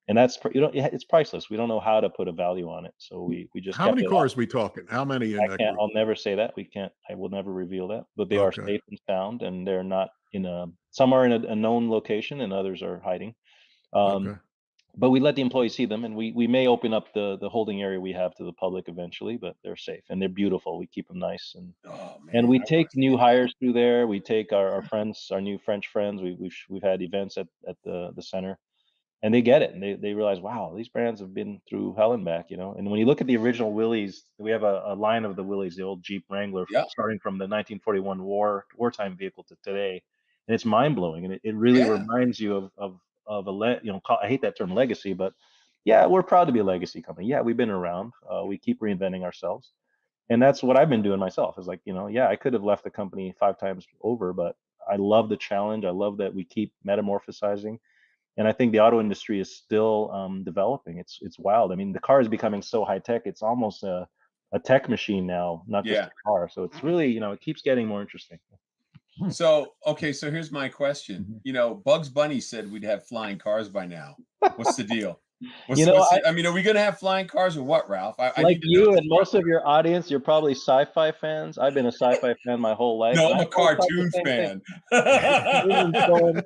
and that's it's priceless. We don't know how to put a value on it, so we just. How many cars we talking? How many? I'll never say that. We can't. I will never reveal that. But they are safe and sound, and they're not in a. Some are in a known location, and others are hiding. But we let the employees see them, and we may open up the holding area we have to the public eventually. But they're safe and they're beautiful. We keep them nice, and we take new hires through there. We take our friends, our new French friends. We've had events at the center, and they get it, and they realize, wow, these brands have been through hell and back, And when you look at the original Willys, we have a line of the Willys, the old Jeep Wrangler, starting from the 1941 wartime vehicle to today. And it's mind blowing, and it really reminds you of I hate that term legacy, but we're proud to be a legacy company. Yeah, we've been around. We keep reinventing ourselves, and that's what I've been doing myself. Is like, I could have left the company 5 times over, but I love the challenge. I love that we keep metamorphosizing, and I think the auto industry is still developing. It's wild. I mean, the car is becoming so high tech. It's almost a tech machine now, not just a car. So it's really, it keeps getting more interesting. So here's my question. Bugs Bunny said we'd have flying cars by now. What's the deal? Are we going to have flying cars or what, Ralph? You and most of your audience, you're probably sci-fi fans. I've been a sci-fi fan my whole life. No, I'm a cartoon fan. I remember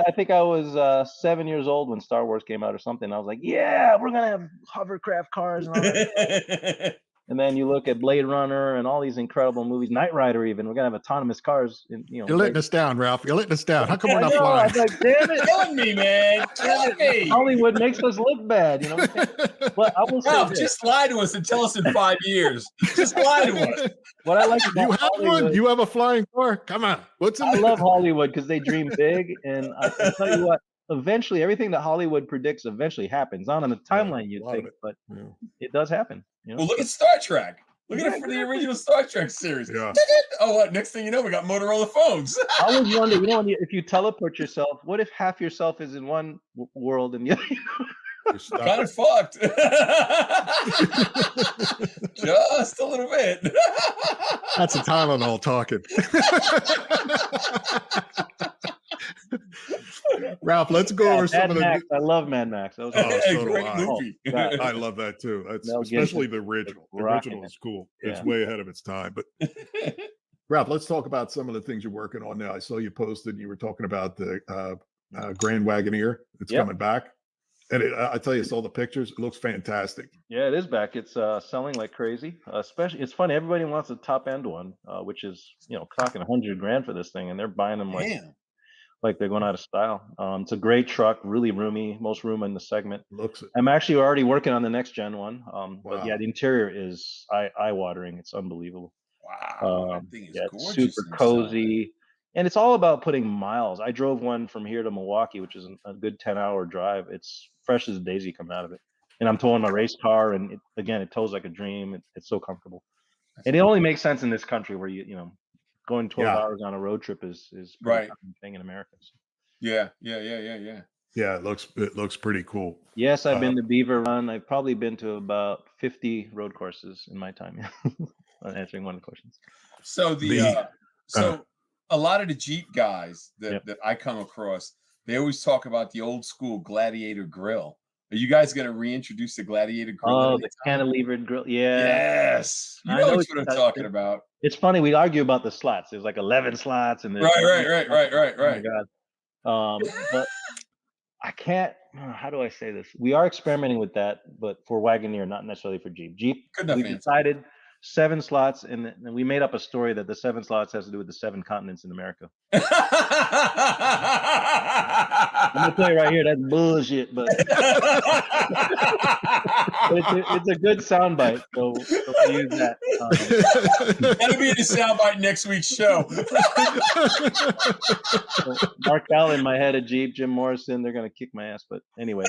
I think I was 7 years old when Star Wars came out or something. I was like, yeah, we're going to have hovercraft cars and all that. And then you look at Blade Runner and all these incredible movies, Knight Rider even. We're going to have autonomous cars. You're letting us down, Ralph. You're letting us down. How come we're not flying? I'm like, damn it. Killing me, man. Killing me. Hollywood makes us look bad. But I will say Ralph, just lie to us and tell us in 5 years. Just lie to us. What I like about you have Hollywood, one. You have a flying car. Come on. I love Hollywood because they dream big. And I tell you what, eventually everything that Hollywood predicts eventually happens. Not on the timeline you'd think, but it does happen. Well, look at Star Trek. Look at it for the original Star Trek series. Yeah. Oh, what? Next thing you know, we got Motorola phones. I always wonder, if you teleport yourself, what if half yourself is in one world and the other? Kind of fucked. Just a little bit. That's a Tylenol talking. Ralph, let's go over some of the. I love Mad Max. That was great movie. I love that too. That's especially the original. The original is cool. It's way ahead of its time. But Ralph, let's talk about some of the things you're working on now. I saw you posted. You were talking about the Grand Wagoneer. It's coming back, and I tell you, I saw the pictures. It looks fantastic. Yeah, it is back. It's selling like crazy. Especially, it's funny. Everybody wants a top end one, which is talking $100,000 for this thing, and they're buying them like they're going out of style. It's a great truck, really roomy, most room in the segment. I'm actually already working on the next gen one. But the interior is eye-watering. It's unbelievable. Wow, that thing is gorgeous. It's super cozy. And it's all about putting miles. I drove one from here to Milwaukee, which is a good 10-hour drive. It's fresh as a daisy coming out of it. And I'm towing my race car, and it tows like a dream. It's so comfortable. That's And it cool. only makes sense in this country where going 12 Yeah. hours on a road trip is pretty Right. common thing in America. So. Yeah, it looks pretty cool. Yes, I've been to Beaver Run. I've probably been to about 50 road courses in my time. On answering one of the questions. So a lot of the Jeep guys that I come across, they always talk about the old school Gladiator grill. Are you guys going to reintroduce the Gladiator grill? Oh, the cantilevered grill. Yeah. Yes. You I know know what I'm talking about. It's funny. We argue about the slots. There's like 11 slots, and Right. Oh my God. But I can't. How do I say this? We are experimenting with that, but for Wagoneer, not necessarily for Jeep. Jeep, Good enough we answer. decided 7 slots, and we made up a story that the 7 slots has to do with the 7 continents in America. I'm gonna tell you right here, that's bullshit, but it's a good soundbite, so we'll use that. That'll be the soundbite next week's show. So Mark Allen, my head of Jeep, Jim Morrison, they're gonna kick my ass. But anyway.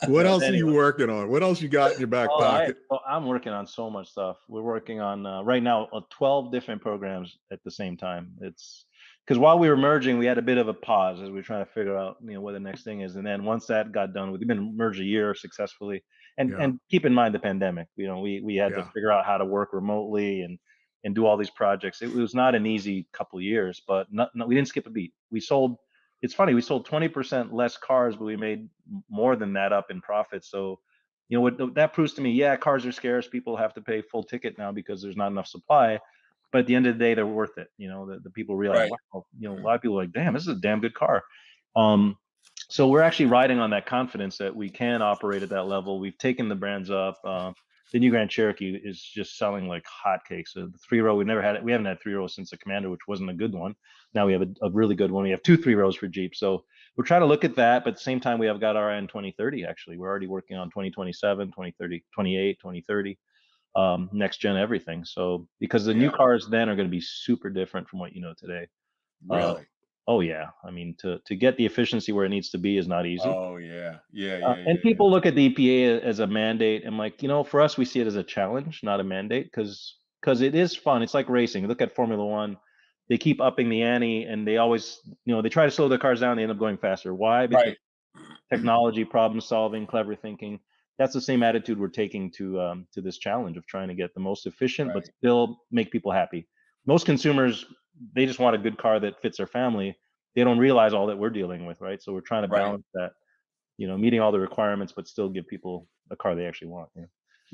What else are you working on? What else you got in your back pocket? I'm working on so much stuff. We're working on right now 12 different programs at the same time. It's because while we were merging, we had a bit of a pause as we were trying to figure out what the next thing is. And then once that got done, we've been merged a year successfully. And keep in mind the pandemic. We had to figure out how to work remotely and do all these projects. It was not an easy couple years, but we didn't skip a beat. It's funny, we sold 20% less cars, but we made more than that up in profits. So, what that proves to me, cars are scarce. People have to pay full ticket now because there's not enough supply. But at the end of the day, they're worth it. The people realize, wow, a lot of people are like, damn, this is a damn good car. So we're actually riding on that confidence that we can operate at that level. We've taken the brands up. The new Grand Cherokee is just selling like hotcakes. So the 3-row, we haven't had 3-row since the Commander, which wasn't a good one. Now we have a really good one. We have 2 3-rows for Jeep. So we're trying to look at that, but at the same time, we have got our eye on 2030. Actually, we're already working on 2027, 2030, 28, 2030, next gen everything. So because the new cars then are going to be super different from what you know today. Really? Oh yeah. I mean, to get the efficiency where it needs to be is not easy. Oh yeah. And people look at the EPA as a mandate, and like, for us, we see it as a challenge, not a mandate, because it is fun. It's like racing. Look at Formula One. They keep upping the ante, and they always, they try to slow their cars down. They end up going faster. Why? Because technology, problem solving, clever thinking. That's the same attitude we're taking to this challenge of trying to get the most efficient, but still make people happy. Most consumers, they just want a good car that fits their family. They don't realize all that we're dealing with, right? So we're trying to balance that, meeting all the requirements, but still give people a car they actually want.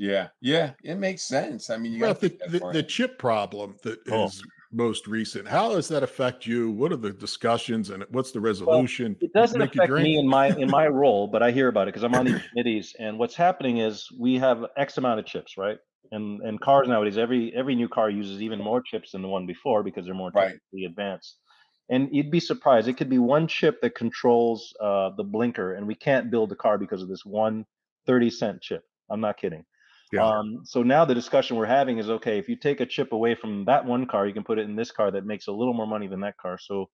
Yeah, it makes sense. I mean, you got the chip problem that is most recent. How does that affect you? What are the discussions and what's the resolution? Well, it doesn't affect me in my role, but I hear about it because I'm on these committees. And what's happening is we have X amount of chips, right? And cars nowadays, every new car uses even more chips than the one before because they're more technically advanced. And you'd be surprised. It could be one chip that controls the blinker, and we can't build a car because of this one 30-cent chip. I'm not kidding. Yeah. So now the discussion we're having is, okay, if you take a chip away from that one car, you can put it in this car that makes a little more money than that car. So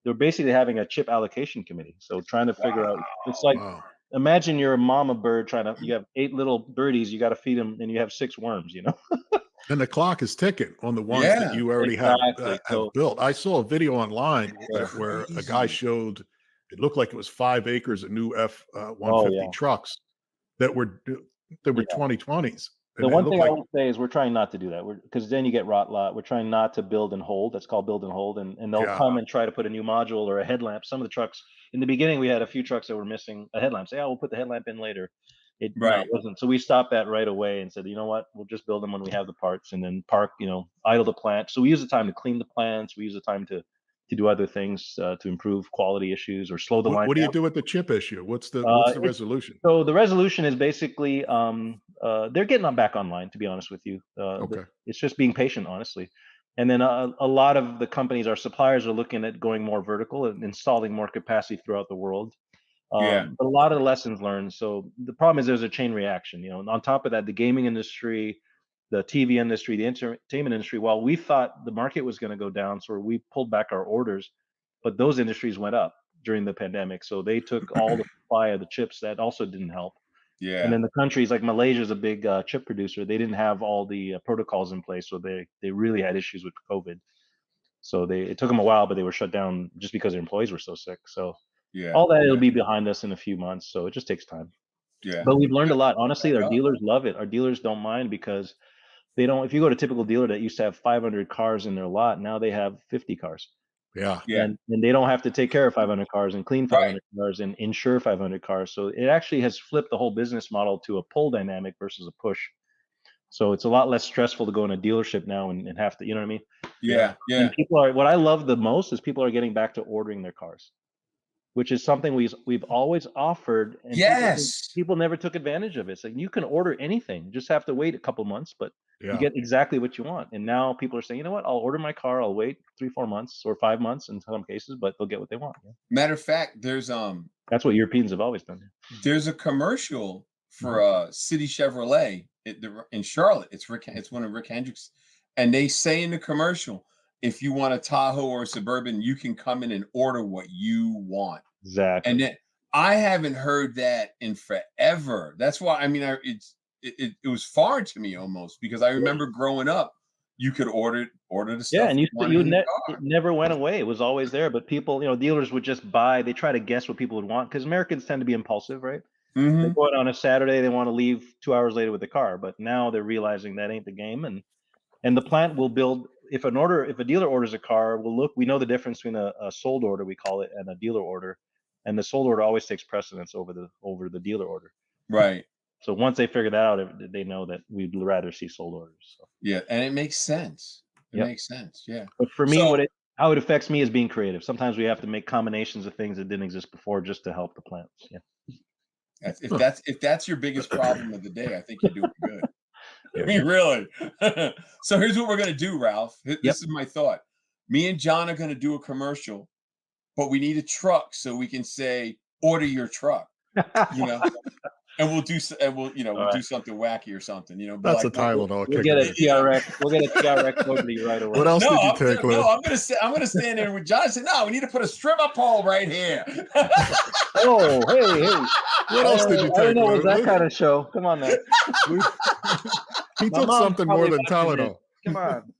they're basically having a chip allocation committee. So trying to figure out, it's like, imagine you're a mama bird you have 8 little birdies, you got to feed them, and you have 6 worms, And the clock is ticking on the ones that you already have built. I saw a video online where a guy showed, it looked like it was 5 acres of new F-150 trucks that were 2020s. The one thing I would say is we're trying not to do that, because then you get rot lot. We're trying not to build and hold. That's called build and hold, and they'll come and try to put a new module or a headlamp. Some of the trucks in the beginning, we had a few trucks that were missing a headlamp. Say, we'll put the headlamp in later. It wasn't. So we stopped that right away and said, you know what, we'll just build them when we have the parts, and then idle the plant. So we use the time to clean the plants. We use the time to do other things to improve quality issues or slow the line. What do you do with the chip issue? What's the resolution? So the resolution is basically they're getting back online, to be honest with you. It's just being patient, honestly. And then a lot of the companies, our suppliers, are looking at going more vertical and installing more capacity throughout the world. But a lot of the lessons learned. So the problem is there's a chain reaction. On top of that, the gaming industry the TV industry, the entertainment industry. While we thought the market was going to go down, so we pulled back our orders, but those industries went up during the pandemic. So they took all the supply of the chips. That also didn't help. And Yeah. then the countries like Malaysia is a big chip producer. They didn't have all the protocols in place, so they really had issues with COVID. So it took them a while, but they were shut down just because their employees were so sick. So Yeah. all that, it'll Yeah. be behind us in a few months. So it just takes time. Yeah. But we've learned a lot. Honestly, our Yeah. dealers love it. Our dealers don't mind because they don't. If you go to a typical dealer that used to have 500 cars in their lot, now they have 50 cars. Yeah. Yeah. And they don't have to take care of 500 cars and clean 500 Right. cars and insure 500 cars. So it actually has flipped the whole business model to a pull dynamic versus a push. So it's a lot less stressful to go in a dealership now and have to, you know what I mean? Yeah. Yeah. And people are, what I love the most is people are getting back to ordering their cars, which is something we've always offered, and Yes. people never took advantage of it. It's like you can order anything, you just have to wait a couple months, but you Yeah. get exactly what you want. And now people are saying, you know what, I'll order my car, I'll wait 3-4 months or 5 months in some cases, but they'll get what they want. Yeah. Matter of fact, there's That's what Europeans have always done. a commercial for City Chevrolet in Charlotte. It's one of Rick Hendrick's, and they say in the commercial, if you want a Tahoe or a Suburban, you can come in and order what you want. Exactly. And then I haven't heard that in forever. That's why, I mean, it was foreign to me almost, because I remember growing up, you could order the stuff. Yeah, and wanted in the car. it never went away. It was always there, but people, dealers would just buy. They try to guess what people would want because Americans tend to be impulsive, right? They Mhm. go out on a Saturday, they want to leave 2 hours later with the car, but now they're realizing that ain't the game, and the plant will build. If a dealer orders a car, we know the difference between a sold order, we call it, and a dealer order, and the sold order always takes precedence over the dealer order. Right. So once they figure that out, they know that we'd rather see sold orders. So. Yeah, and it makes sense. It Yep. makes sense. Yeah. But for me, So- how it affects me is being creative. Sometimes we have to make combinations of things that didn't exist before just to help the plants. Yeah. If that's your biggest problem of the day, I think you're doing good. I mean, really. So here's what we're gonna do, Ralph. This is my thought. Me and John are gonna do a commercial, but we need a truck so we can say, order your truck. And we'll do do something wacky or something. That's a like, Tylenol We'll kicker. get a TRX. We'll get a TRX over to you right away. What else did you take, Lou? I'm gonna stand there with John and say, no, we need to put a stripper pole right here. Oh, hey. What else did you I take, didn't know it was Lou? that kind of show. Come on now. He My took mom something more probably than Tylenol. Come on.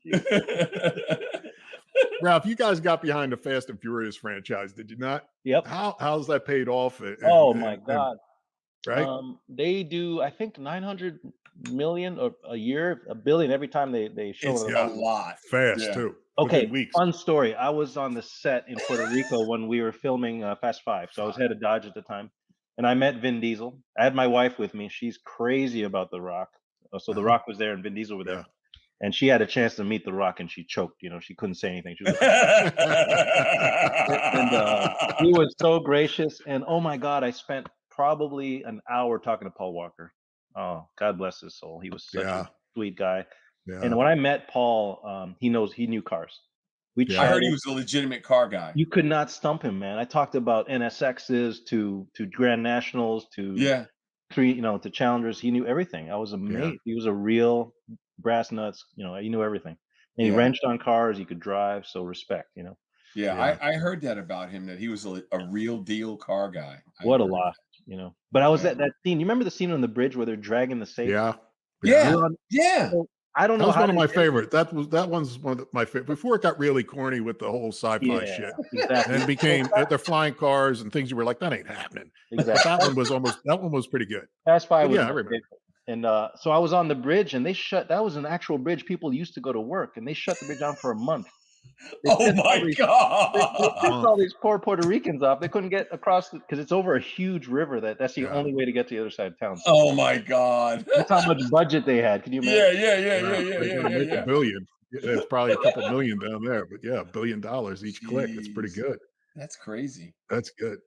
Ralph, you guys got behind the Fast and Furious franchise, did you not? Yep. How's that paid off? Oh my God. Right? They do, I think, 900 million a year, a billion every time they show It's it. a lot. Fast Yeah. too. Okay, Within weeks. fun story. I was on the set in Puerto Rico when we were filming Fast 5. So I was head of Dodge at the time. And I met Vin Diesel. I had my wife with me. She's crazy about The Rock. So The Rock was there and Vin Diesel were there. Yeah. And she had a chance to meet The Rock and she choked. She couldn't say anything. She was and he was so gracious. And oh my God, I spent probably an hour talking to Paul Walker. Oh, God bless his soul. He was such a sweet guy. Yeah. And when I met Paul, he knew cars. I heard he was a legitimate car guy. You could not stump him, man. I talked about NSXs to Grand Nationals to to Challengers. He knew everything. I was amazed. Yeah. He was a real brass nuts. He knew everything. And he wrenched on cars. He could drive. So respect. Yeah. I heard that about him, that he was a real deal car guy. What a loss. But I was at that scene. You remember the scene on the bridge where they're dragging the safe? Yeah. Yeah. So, I don't know. That was one of my favorite. That one's one of my favorite. Before it got really corny with the whole sci-fi shit, exactly. and it became they're flying cars and things. You were like, that ain't happening. Exactly. But that one was pretty good. Fast 5 was I remember. And so I was on the bridge, and that was an actual bridge people used to go to work, and they shut the bridge down for a month. Oh my God! They pissed all these poor Puerto Ricans off. They couldn't get across because it's over a huge river. That's the only way to get to the other side of town. So oh my God! That's how much budget they had. Can you imagine? Yeah. $1 billion. It's probably a couple million down there, but $1 billion each click. That's pretty good. That's crazy. That's good.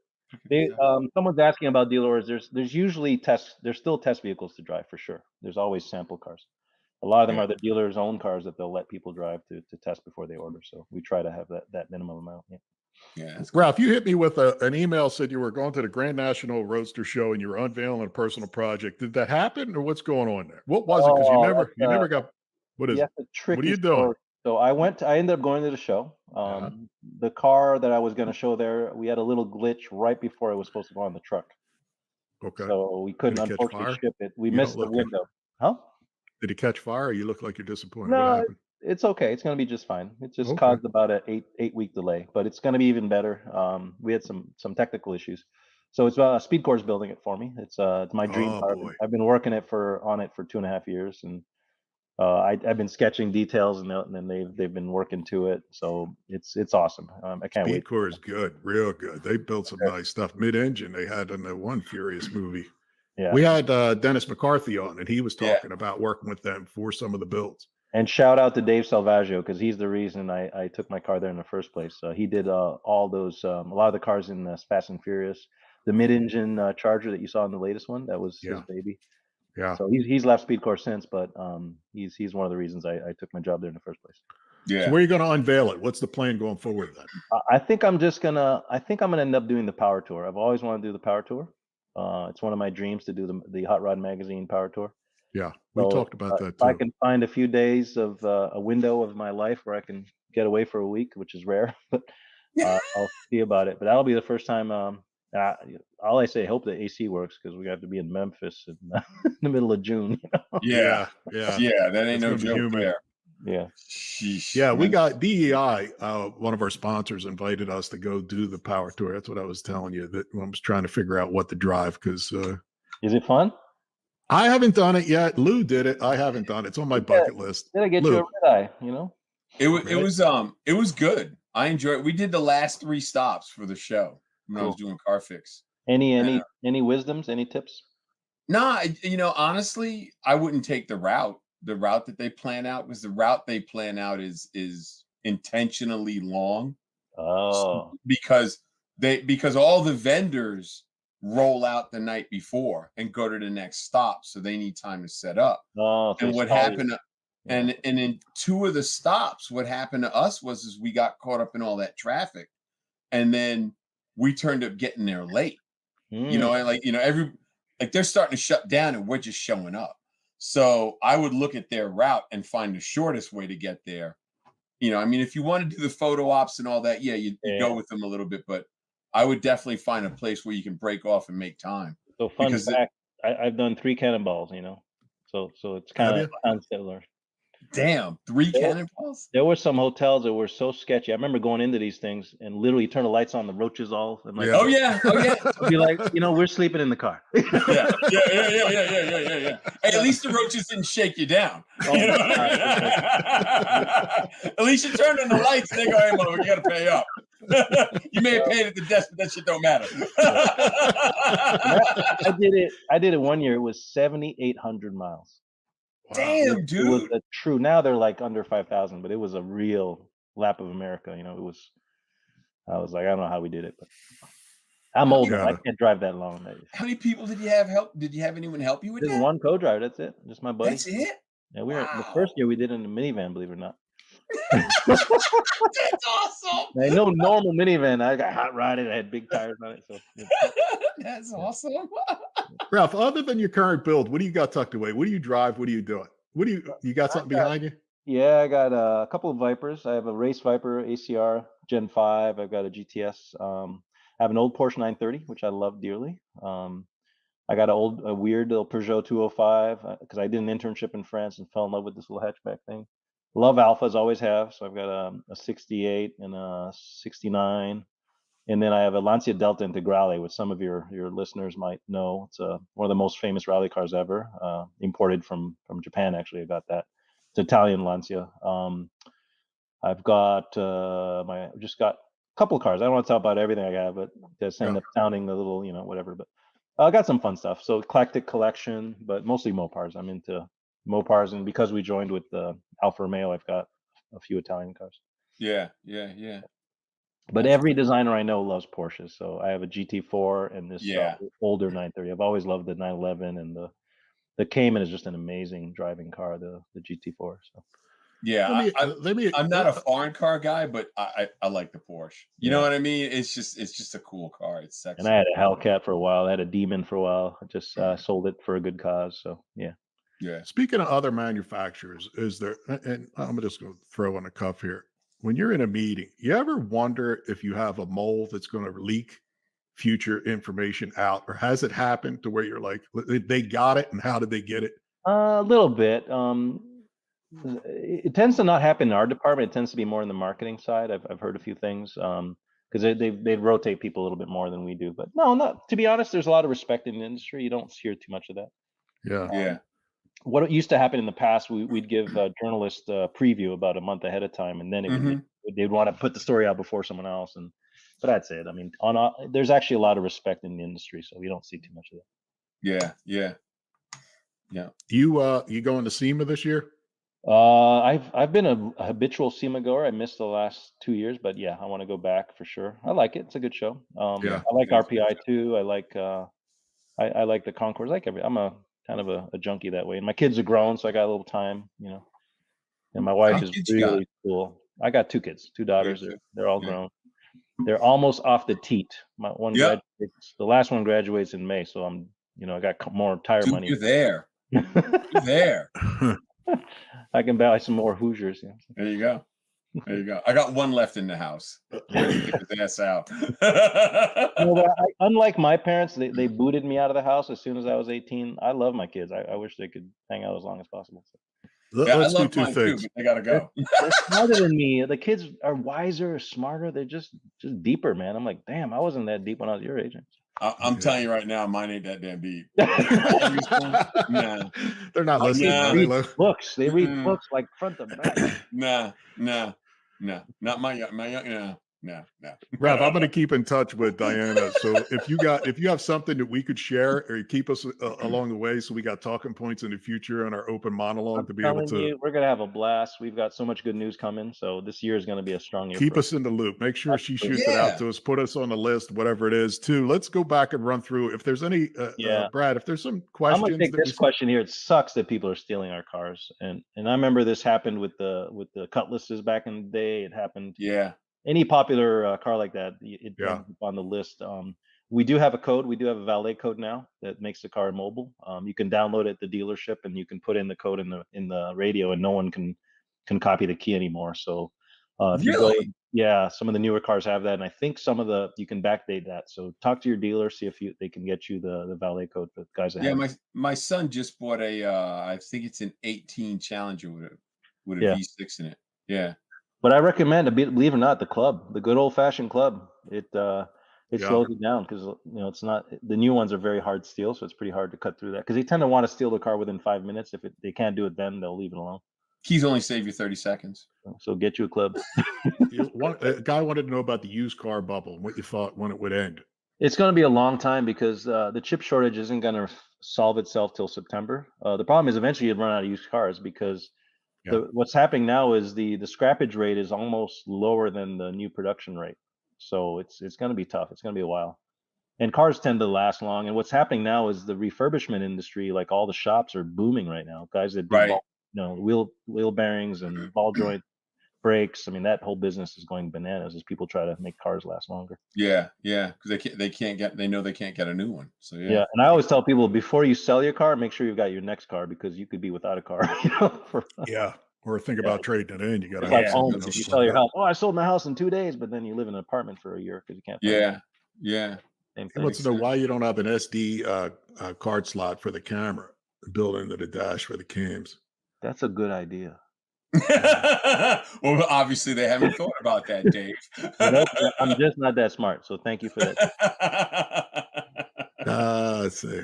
Someone's asking about dealer orders. There's usually tests. There's still test vehicles to drive for sure. There's always sample cars. A lot of them are the dealer's own cars that they'll let people drive to test before they order. So we try to have that minimum amount. Yeah. Yeah, that's cool. Ralph, you hit me with an email, said you were going to the Grand National Roadster Show and you were unveiling a personal project. Did that happen, or what's going on there? What was it? Because you Oh, never got. What is yeah, it? it's a What are tricky you doing? story. So I ended up going to the show. Uh-huh. The car that I was going to show there, we had a little glitch right before it was supposed to go on the truck. Okay. So we Did couldn't it catch unfortunately fire? ship it. We You don't missed the look it. window. Huh? Did it catch fire? Or you look like you're disappointed. What No, happened? it's okay. It's going to be just fine. It just Okay. caused about a eight-week delay, but it's going to be even better. We had some technical issues. So it's Speed Core's building it for me. It's my dream Oh car. boy. I've been working on it for 2.5 years, and I've been sketching details, and then they've been working to it. So it's awesome. I can't wait. Speed Core is good, real good. They built some nice stuff. Mid-engine, they had in the one Furious movie. Yeah. We had Dennis McCarthy on, and he was Yeah. talking about working with them for some of the builds. And shout out to Dave Salvaggio, because he's the reason I took my car there in the first place. He did all those a lot of the cars in Fast and Furious. The mid-engine Charger that you saw in the latest one, that was his Yeah. baby. Yeah. So he's left Speedcore since, but he's one of the reasons I took my job there in the first place. Yeah. So where are you going to unveil it? What's the plan going forward then? I think I'm gonna end up doing the Power Tour. I've always wanted to do the Power Tour. It's one of my dreams to do the Hot Rod Magazine Power Tour. Yeah, we So talked about that if I too. can find a few days of a window of my life where I can get away for a week, which is rare, but I'll see about it. But that'll be the first time. All I say, hope the AC works, because we have to be in Memphis in the middle of June. Yeah. Yeah. Yeah. That ain't It's no gonna be joke humid. there. Yeah. Sheesh, Yeah, we man. got DEI, one of our sponsors, invited us to go do the Power Tour. That's what I was telling you, that I was trying to figure out what to drive, because Is it fun? I haven't done it yet. Lou did it. I haven't done it. It's on my bucket list. Did I get Lou, you a red eye? You know. It Really? was good. I enjoyed it. We did the last 3 stops for the show when I was doing car fix. Any wisdoms? Any tips? Nah, honestly, I wouldn't take the route that they plan out, because the route they plan out is intentionally long. Oh. Because all the vendors roll out the night before and go to the next stop, so they need time to set up. Oh. So And what happened, and in 2 of the stops, what happened to us was we got caught up in all that traffic, and then we turned up getting there late. And they're starting to shut down, and we're just showing up. So I would look at their route and find the shortest way to get there. If you want to do the photo ops and all that, you go with them a little bit, but I would definitely find a place where you can break off and make time. So fun fact, I've done 3 cannonballs. So it's kind of similar. Damn, 3 There- cannonballs? There were some hotels that were so sketchy. I remember going into these things and literally turn the lights on, the roaches all. I'm like, Oh yeah. I'd be like, we're sleeping in the car. Yeah. Hey, at least the roaches didn't shake you down. Oh, my God. At least you turned on the lights and they go, "Hey, mother, you got to pay up." You may have paid at the desk, but that shit don't matter. I did it one year. It was 7,800 miles. Damn, dude. It was a true. Now they're like under 5,000, but it was a real lap of America. It was. I was like, I don't know how we did it, but I'm old. I can't drive that long. How many people did you have help? Did you have anyone help you with Just that? one co-driver. That's it. Just my buddy. That's it. Yeah, we were the first year we did it in a minivan. Believe it or not. That's awesome. I know normal minivan. I got hot rodded. I had big tires on it. So that's awesome. Ralph, other than your current build, what do you got tucked away? What do you drive? What are you doing? You got something behind you? Yeah, I got a couple of Vipers. I have a race Viper ACR Gen 5. I've got a GTS. I have an old Porsche 930, which I love dearly. I got a weird little Peugeot 205 because I did an internship in France and fell in love with this little hatchback thing. Love Alphas, always have. So I've got a 68 and a 69. And then I have a Lancia Delta Integrale, which some of your listeners might know. It's one of the most famous rally cars ever, imported from Japan, actually. I got that. It's Italian Lancia. I've got just got a couple of cars. I don't want to talk about everything I got, but just end up sounding a little, whatever. But I got some fun stuff. So eclectic collection, but mostly Mopars. I'm into Mopars, and because we joined with Alfa Romeo, I've got a few Italian cars. Yeah. But every designer I know loves Porsches. So I have a GT4 and this older 930. I've always loved the 911, and the Cayman is just an amazing driving car, the GT4. So Yeah, Let me. I'm not a foreign car guy, but I like the Porsche. You know Yeah. what I mean? It's just a cool car. It's And I sexy. had a Hellcat for a while. I had a Demon for a while. I just sold it for a good cause. So yeah. Yeah. Speaking of other manufacturers, is there? And I'm just going to throw in a cuff here. When you're in a meeting, you ever wonder if you have a mole that's going to leak future information out, or has it happened to where you're like, they got it, and how did they get it? A little bit. It tends to not happen in our department. It tends to be more in the marketing side. I've heard a few things because they rotate people a little bit more than we do. But no, not to be honest. There's a lot of respect in the industry. You don't hear too much of that. Yeah. Yeah. What used to happen in the past, we'd give journalists a preview about a month ahead of time, and then they'd want to put the story out before someone else. But that's it. I mean, there's actually a lot of respect in the industry, so we don't see too much of that. Yeah. Yeah. Yeah. You going to SEMA this year? I've been a habitual SEMA goer. I missed the last 2 years, but yeah, I want to go back for sure. I like it. It's a good show. Yeah. I like It is a good RPI too. I like I like the concourse. I'm a kind of a junkie that way. And my kids are grown, so I got a little time, And my How wife many is kids you got? really cool. I got 2 kids, 2 daughters. Two. They're all Yeah. grown. They're almost off the teat. My one Yep. graduates. The last one graduates in May, so I got more tire Dude, money. you're there. You're there. I can buy some more Hoosiers. Yeah. There you go. There you go. I got one left in the house. Ready to get his ass out. Unlike my parents, they booted me out of the house as soon as I was 18. I love my kids. I wish they could hang out as long as possible. Yeah, I Let's do love two mine too, things. but they gotta go. They're smarter than me. The kids are wiser, smarter. They're just deeper, man. I'm like, damn, I wasn't that deep when I was your age. I'm telling you right now, mine ain't that damn deep. Nah. They're not listening. Nah. Are they, Read books. They read books like front to back. Nah. Not my young. No. Rav, I'm going to keep in touch with Diana. So if you have something that we could share or keep us along the way, so we got talking points in the future on our open monologue to be able to. We're gonna have a blast. We've got so much good news coming. So this year is gonna be a strong year. Keep us in the loop. Make sure she shoots it out to us. Put us on the list, whatever it is. Too. Let's go back and run through. If there's any, Brad, if there's some questions. I'm gonna take this question here. It sucks that people are stealing our cars, and I remember this happened with the Cutlasses back in the day. It happened. Yeah. Any popular car like that, it ends up on the list. We do have a code. We do have a valet code now that makes the car immobile. You can download it at the dealership, and you can put in the code in the radio, and no one can copy the key anymore. So if you go, some of the newer cars have that, and I think some of you can backdate that. So talk to your dealer, see if they can get you the valet code for the guys that have it. My son just bought I think it's an 18 Challenger with a V6 in it. Yeah. But I recommend, believe it or not, the club, the good old fashioned club. It slows it down because it's not, the new ones are very hard to steal, so it's pretty hard to cut through that because they tend to want to steal the car within 5 minutes. If they can't do it, then they'll leave it alone. Keys only save you 30 seconds. So get you a club. A guy wanted to know about the used car bubble and what you thought when it would end. It's going to be a long time because the chip shortage isn't going to solve itself till September. The problem is eventually you'd run out of used cars because what's happening now is the scrappage rate is almost lower than the new production rate. So it's going to be tough. It's going to be a while. And cars tend to last long. And what's happening now is the refurbishment industry, like all the shops are booming right now. Guys that do wheel bearings and ball joint brakes. I mean, that whole business is going bananas as people try to make cars last longer. Yeah, because they know they can't get a new one. So yeah. And I always tell people before you sell your car, make sure you've got your next car because you could be without a car. Or think about trading it in. You got to homes. If you sell your house, I sold my house in 2 days, but then you live in an apartment for a year because you can't. Yeah. He wants to know why you don't have an SD card slot for the camera built into the dash for the cams. That's a good idea. Well, obviously they haven't thought about that, Dave. I'm just not that smart, so thank you for that. Let's see.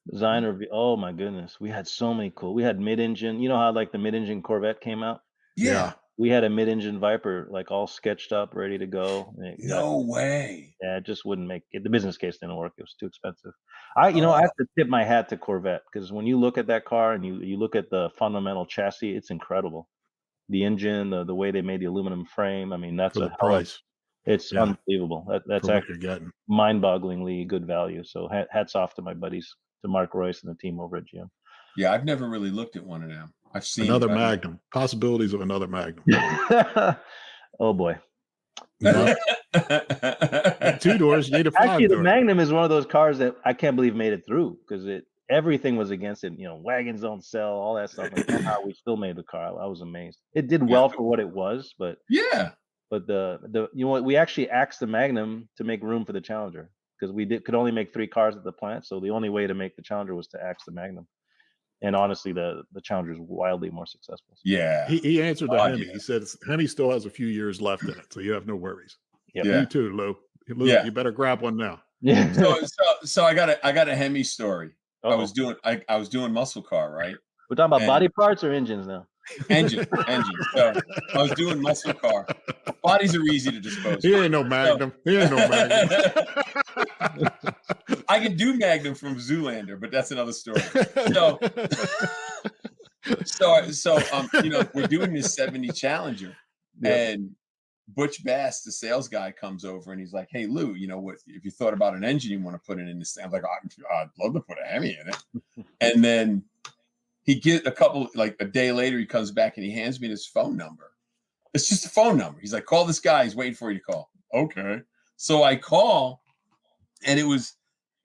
Designer. Oh my goodness, we had so many cool. We had mid-engine. You know how like the mid-engine Corvette came out? Yeah. We had a mid-engine Viper, like all sketched up, ready to go. No way. Yeah, it just wouldn't make it. The business case didn't work. It was too expensive. I have to tip my hat to Corvette because when you look at that car and you look at the fundamental chassis, it's incredible. The engine, the way they made the aluminum frame. I mean, that's a price. It's unbelievable. That's actually mind-bogglingly good value. So hats off to my buddies, to Mark Royce and the team over at GM. Yeah, I've never really looked at one of them. I've seen Another it. Magnum. Possibilities of another Magnum. Oh boy. No. 2 doors, you need a 5 Actually, the door. Magnum is one of those cars that I can't believe made it through because everything was against it. You know, wagons don't sell, all that stuff, and somehow we still made the car. I was amazed. It did well for what it was, but Yeah. the you know what? We actually axed the Magnum to make room for the Challenger because we could only make 3 cars at the plant, so the only way to make the Challenger was to axe the Magnum. And honestly, the Challenger is wildly more successful. Yeah. He answered the Oh, Hemi. yeah. He said Hemi still has a few years left in it, so you have no worries. Yep. Yeah. You too, Lou. Lou, Yeah. you better grab one now. Yeah. So I got a Hemi story. I Uh-oh. was doing muscle car, right? We're talking about And- body parts or engines now? Engine. So I was doing muscle car. Bodies are easy to dispose He of. ain't no Magnum. He ain't no Magnum. I can do Magnum from Zoolander, but that's another story. So you know, we're doing this 70 Challenger, and Butch Bass, the sales guy, comes over and he's like, "Hey Lou, you know what? If you thought about an engine you want to put it in this thing," I'm like, "I'd love to put a Hemi in it." And then he get a day later, he comes back and he hands me this phone number. It's just a phone number. He's like, "Call this guy. He's waiting for you to call." Okay. So I call, and it was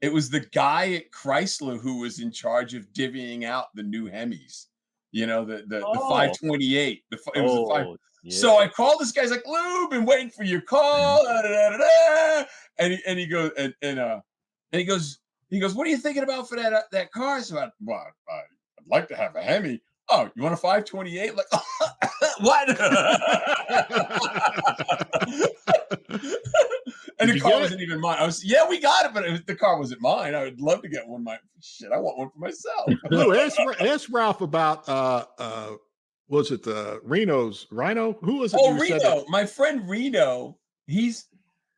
the guy at Chrysler who was in charge of divvying out the new Hemis. You know, the 528. It was the 5. Yeah. So I called this guy. He's like, "Lou, been waiting for your call." And he goes and he goes, "What are you thinking about for that car?" So I'd like to have a Hemi. "Oh, you want a 528?" Like, what? And the car wasn't even mine. We got it, but the car wasn't mine. I would love to get one. I want one for myself. Lou, ask Ralph about was it Reno's Rhino? Who was it? Oh, Reno. My friend Reno.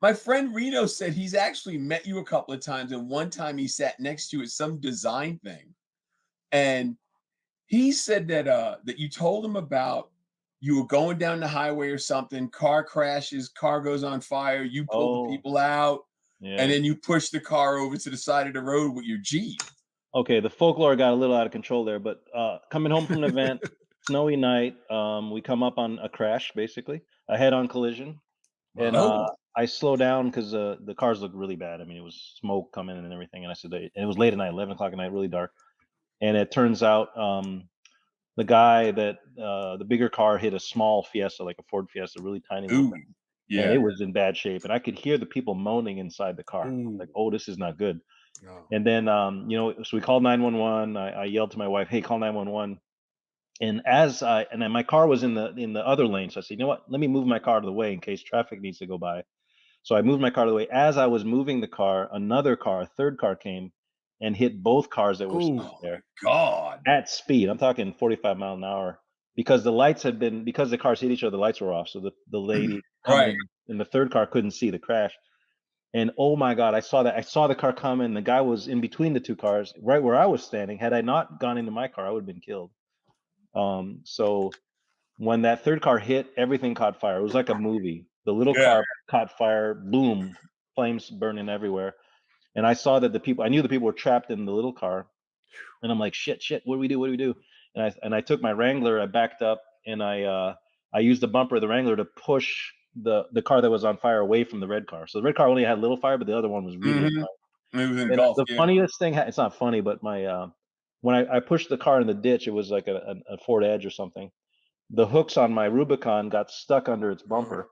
My friend Reno said he's actually met you a couple of times, and one time he sat next to you at some design thing, and he said that you told him about you were going down the highway or something, car crashes, car goes on fire, you pull the people out, and then you push the car over to the side of the road with your Jeep. Okay, the folklore got a little out of control there, but coming home from an event, snowy night, we come up on a crash, basically, a head-on collision, and I slow down because the cars looked really bad. I mean, it was smoke coming and everything, and I said, and it was late at night, 11 o'clock at night, really dark, and it turns out the guy that the bigger car hit a small Fiesta, like a Ford Fiesta, really tiny. Ooh, yeah. And it was in bad shape, and I could hear the people moaning inside the car. Like, "Oh, this is not good." No. And then, you know, so we called 911. I yelled to my wife, "Hey, call 911." And then my car was in the other lane, so I said, "You know what? Let me move my car out of the way in case traffic needs to go by." So I moved my car out of the way. As I was moving the car, another car, a third car, came and hit both cars that were stopped there. God. At speed. I'm talking 45 mile an hour because because the cars hit each other, the lights were off. So the lady Right. in the third car couldn't see the crash. And oh my God, I saw the car coming. The guy was in between the two cars, right where I was standing. Had I not gone into my car, I would have been killed. So when that third car hit, everything caught fire. It was like a movie. The little car caught fire, boom, flames burning everywhere. And I saw that I knew the people were trapped in the little car. And I'm like, shit, what do we do? And I took my Wrangler, I backed up, and I used the bumper of the Wrangler to push the car that was on fire away from the red car. So the red car only had a little fire, but the other one was really on fire. It was And engulfed. the funniest thing, it's not funny, but when I pushed the car in the ditch, it was like a Ford Edge or something. The hooks on my Rubicon got stuck under its bumper.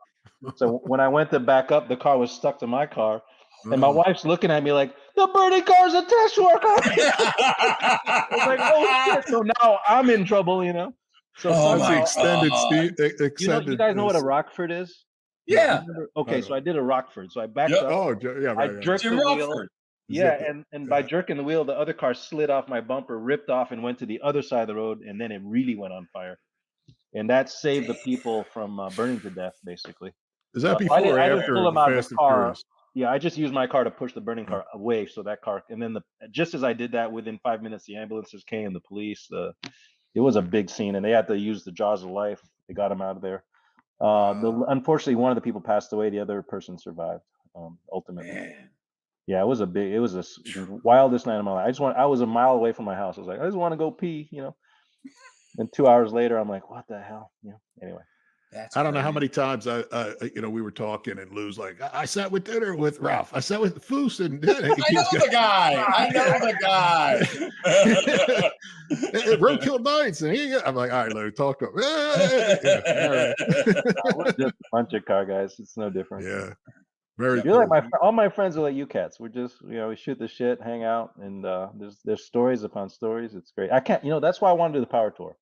So when I went to back up, the car was stuck to my car. And my wife's looking at me like, "The burning car's a test worker." I was like, "Oh shit!" So now I'm in trouble, you know. So That's the extended. you guys know what a Rockford is? Yeah. Okay, so I did a Rockford. So I backed Yep. up. Oh, yeah, I right. jerked Jim the wheel. Rockford. Yeah, and by jerking the wheel, the other car slid off my bumper, ripped off, and went to the other side of the road, and then it really went on fire. And that saved the people from burning to death, basically. Is that I before or didn't after pull them out of Fast the and car. Furious? Yeah, I just used my car to push the burning car away, so that car. And then just as I did that, within 5 minutes, the ambulances came, the police. It was a big scene, and they had to use the jaws of life. They got him out of there. Unfortunately, one of the people passed away. The other person survived. Ultimately. Man. Yeah, it was wildest night of my life. I was a mile away from my house. I was like, I just want to go pee, And 2 hours later, I'm like, what the hell? Anyway. That's I don't know how crazy. many times we were talking and Lou's like, I sat with dinner with Ralph. I sat with Foose and dinner. I know the guy. I know the guy. Roadkill Nights. And I'm like, all right, Lou, talk to him. All right. We're just a bunch of car guys. It's no different. Yeah. Very You're cool. like all my friends are like you cats. We're just, we shoot the shit, hang out, and there's stories upon stories. It's great. I can't, that's why I want to do the power tour.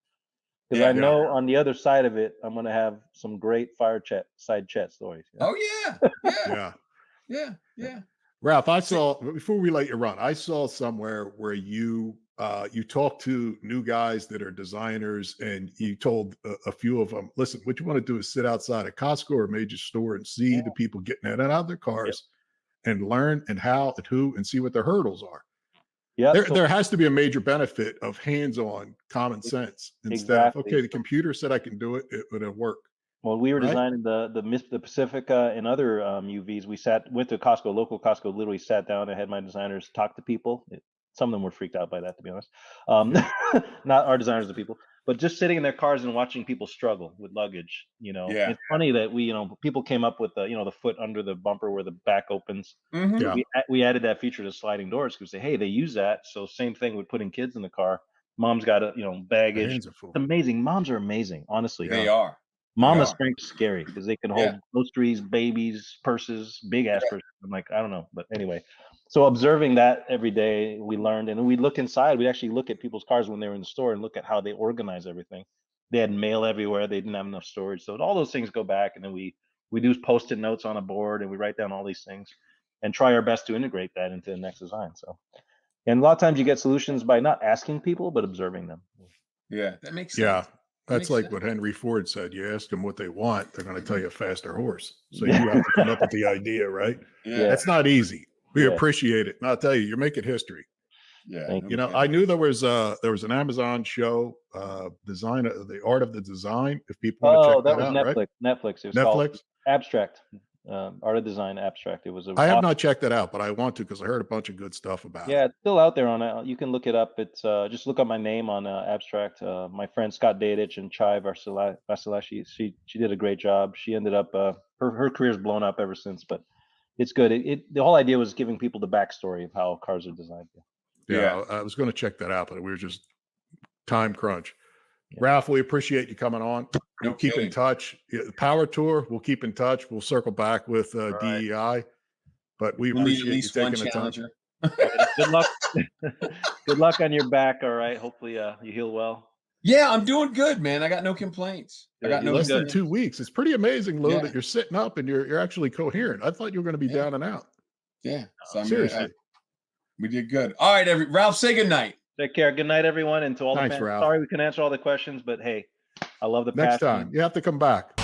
Because I know on the other side of it, I'm going to have some great side chat stories. Oh yeah. Ralph, I saw, before we let you run, I saw somewhere where you talked to new guys that are designers, and you told a few of them, listen, what you want to do is sit outside a Costco or a major store and see the people getting in and out of their cars and learn and how and who and see what their hurdles are. Yeah, there has to be a major benefit of hands-on common sense instead of, okay, the computer said I can do it, it'll work. Well, we were designing the Pacifica and other UVs. We went to Costco, local Costco, literally sat down and had my designers talk to people. Some of them were freaked out by that, to be honest. Not our designers, the people, but just sitting in their cars and watching people struggle with luggage. It's funny that people came up with the foot under the bumper where the back opens. Mm-hmm. We added that feature to sliding doors because hey, they use that. So same thing with putting kids in the car. Mom's got baggage. It's amazing. Moms are amazing, honestly. They are. Mama strength's scary because they can hold groceries, babies, purses, big ass purses. I'm like, I don't know, but anyway. So observing that every day, we learned, and we look inside. We actually look at people's cars when they were in the store and look at how they organize everything. They had mail everywhere. They didn't have enough storage, so all those things go back, and then we do Post-it notes on a board, and we write down all these things, and try our best to integrate that into the next design. So, and a lot of times you get solutions by not asking people, but observing them. Yeah, that makes sense. Yeah. That's like what Henry Ford said. You ask them what they want, they're going to tell you a faster horse. So you have to come up with the idea, right? Yeah. That's not easy. We appreciate it. And I'll tell you, you're making history. Yeah. I knew there was an Amazon show, the art of the design. If people want to check that out, Netflix. Right? Netflix. It was called Abstract. Art of Design Abstract. It was. I have not checked that out, but I want to because I heard a bunch of good stuff about it. Yeah, it's still out there on it. You can look it up. It's just look up my name on Abstract. My friend Scott Dadich and Chai Vasileshi, she did a great job. She ended up her career's blown up ever since, but it's good. The whole idea was giving people the backstory of how cars are designed. Yeah, I was going to check that out, but we were just time crunch. Ralph, we appreciate you coming on. We'll keep in touch. The Power Tour, we'll keep in touch. We'll circle back with DEI, but we appreciate you taking the time. Good luck. Good luck on your back. All right. Hopefully you heal well. Yeah, I'm doing good, man. I got no complaints. I got no less than 2 weeks. It's pretty amazing, Lou, that you're sitting up and you're actually coherent. I thought you were going to be down and out. Yeah. So seriously. We did good. All right, Ralph, say good night. Take care. Good night, everyone. And to all the fans, Ralph. sorry we couldn't answer all the questions, but hey, I love the Next time, you have to come back.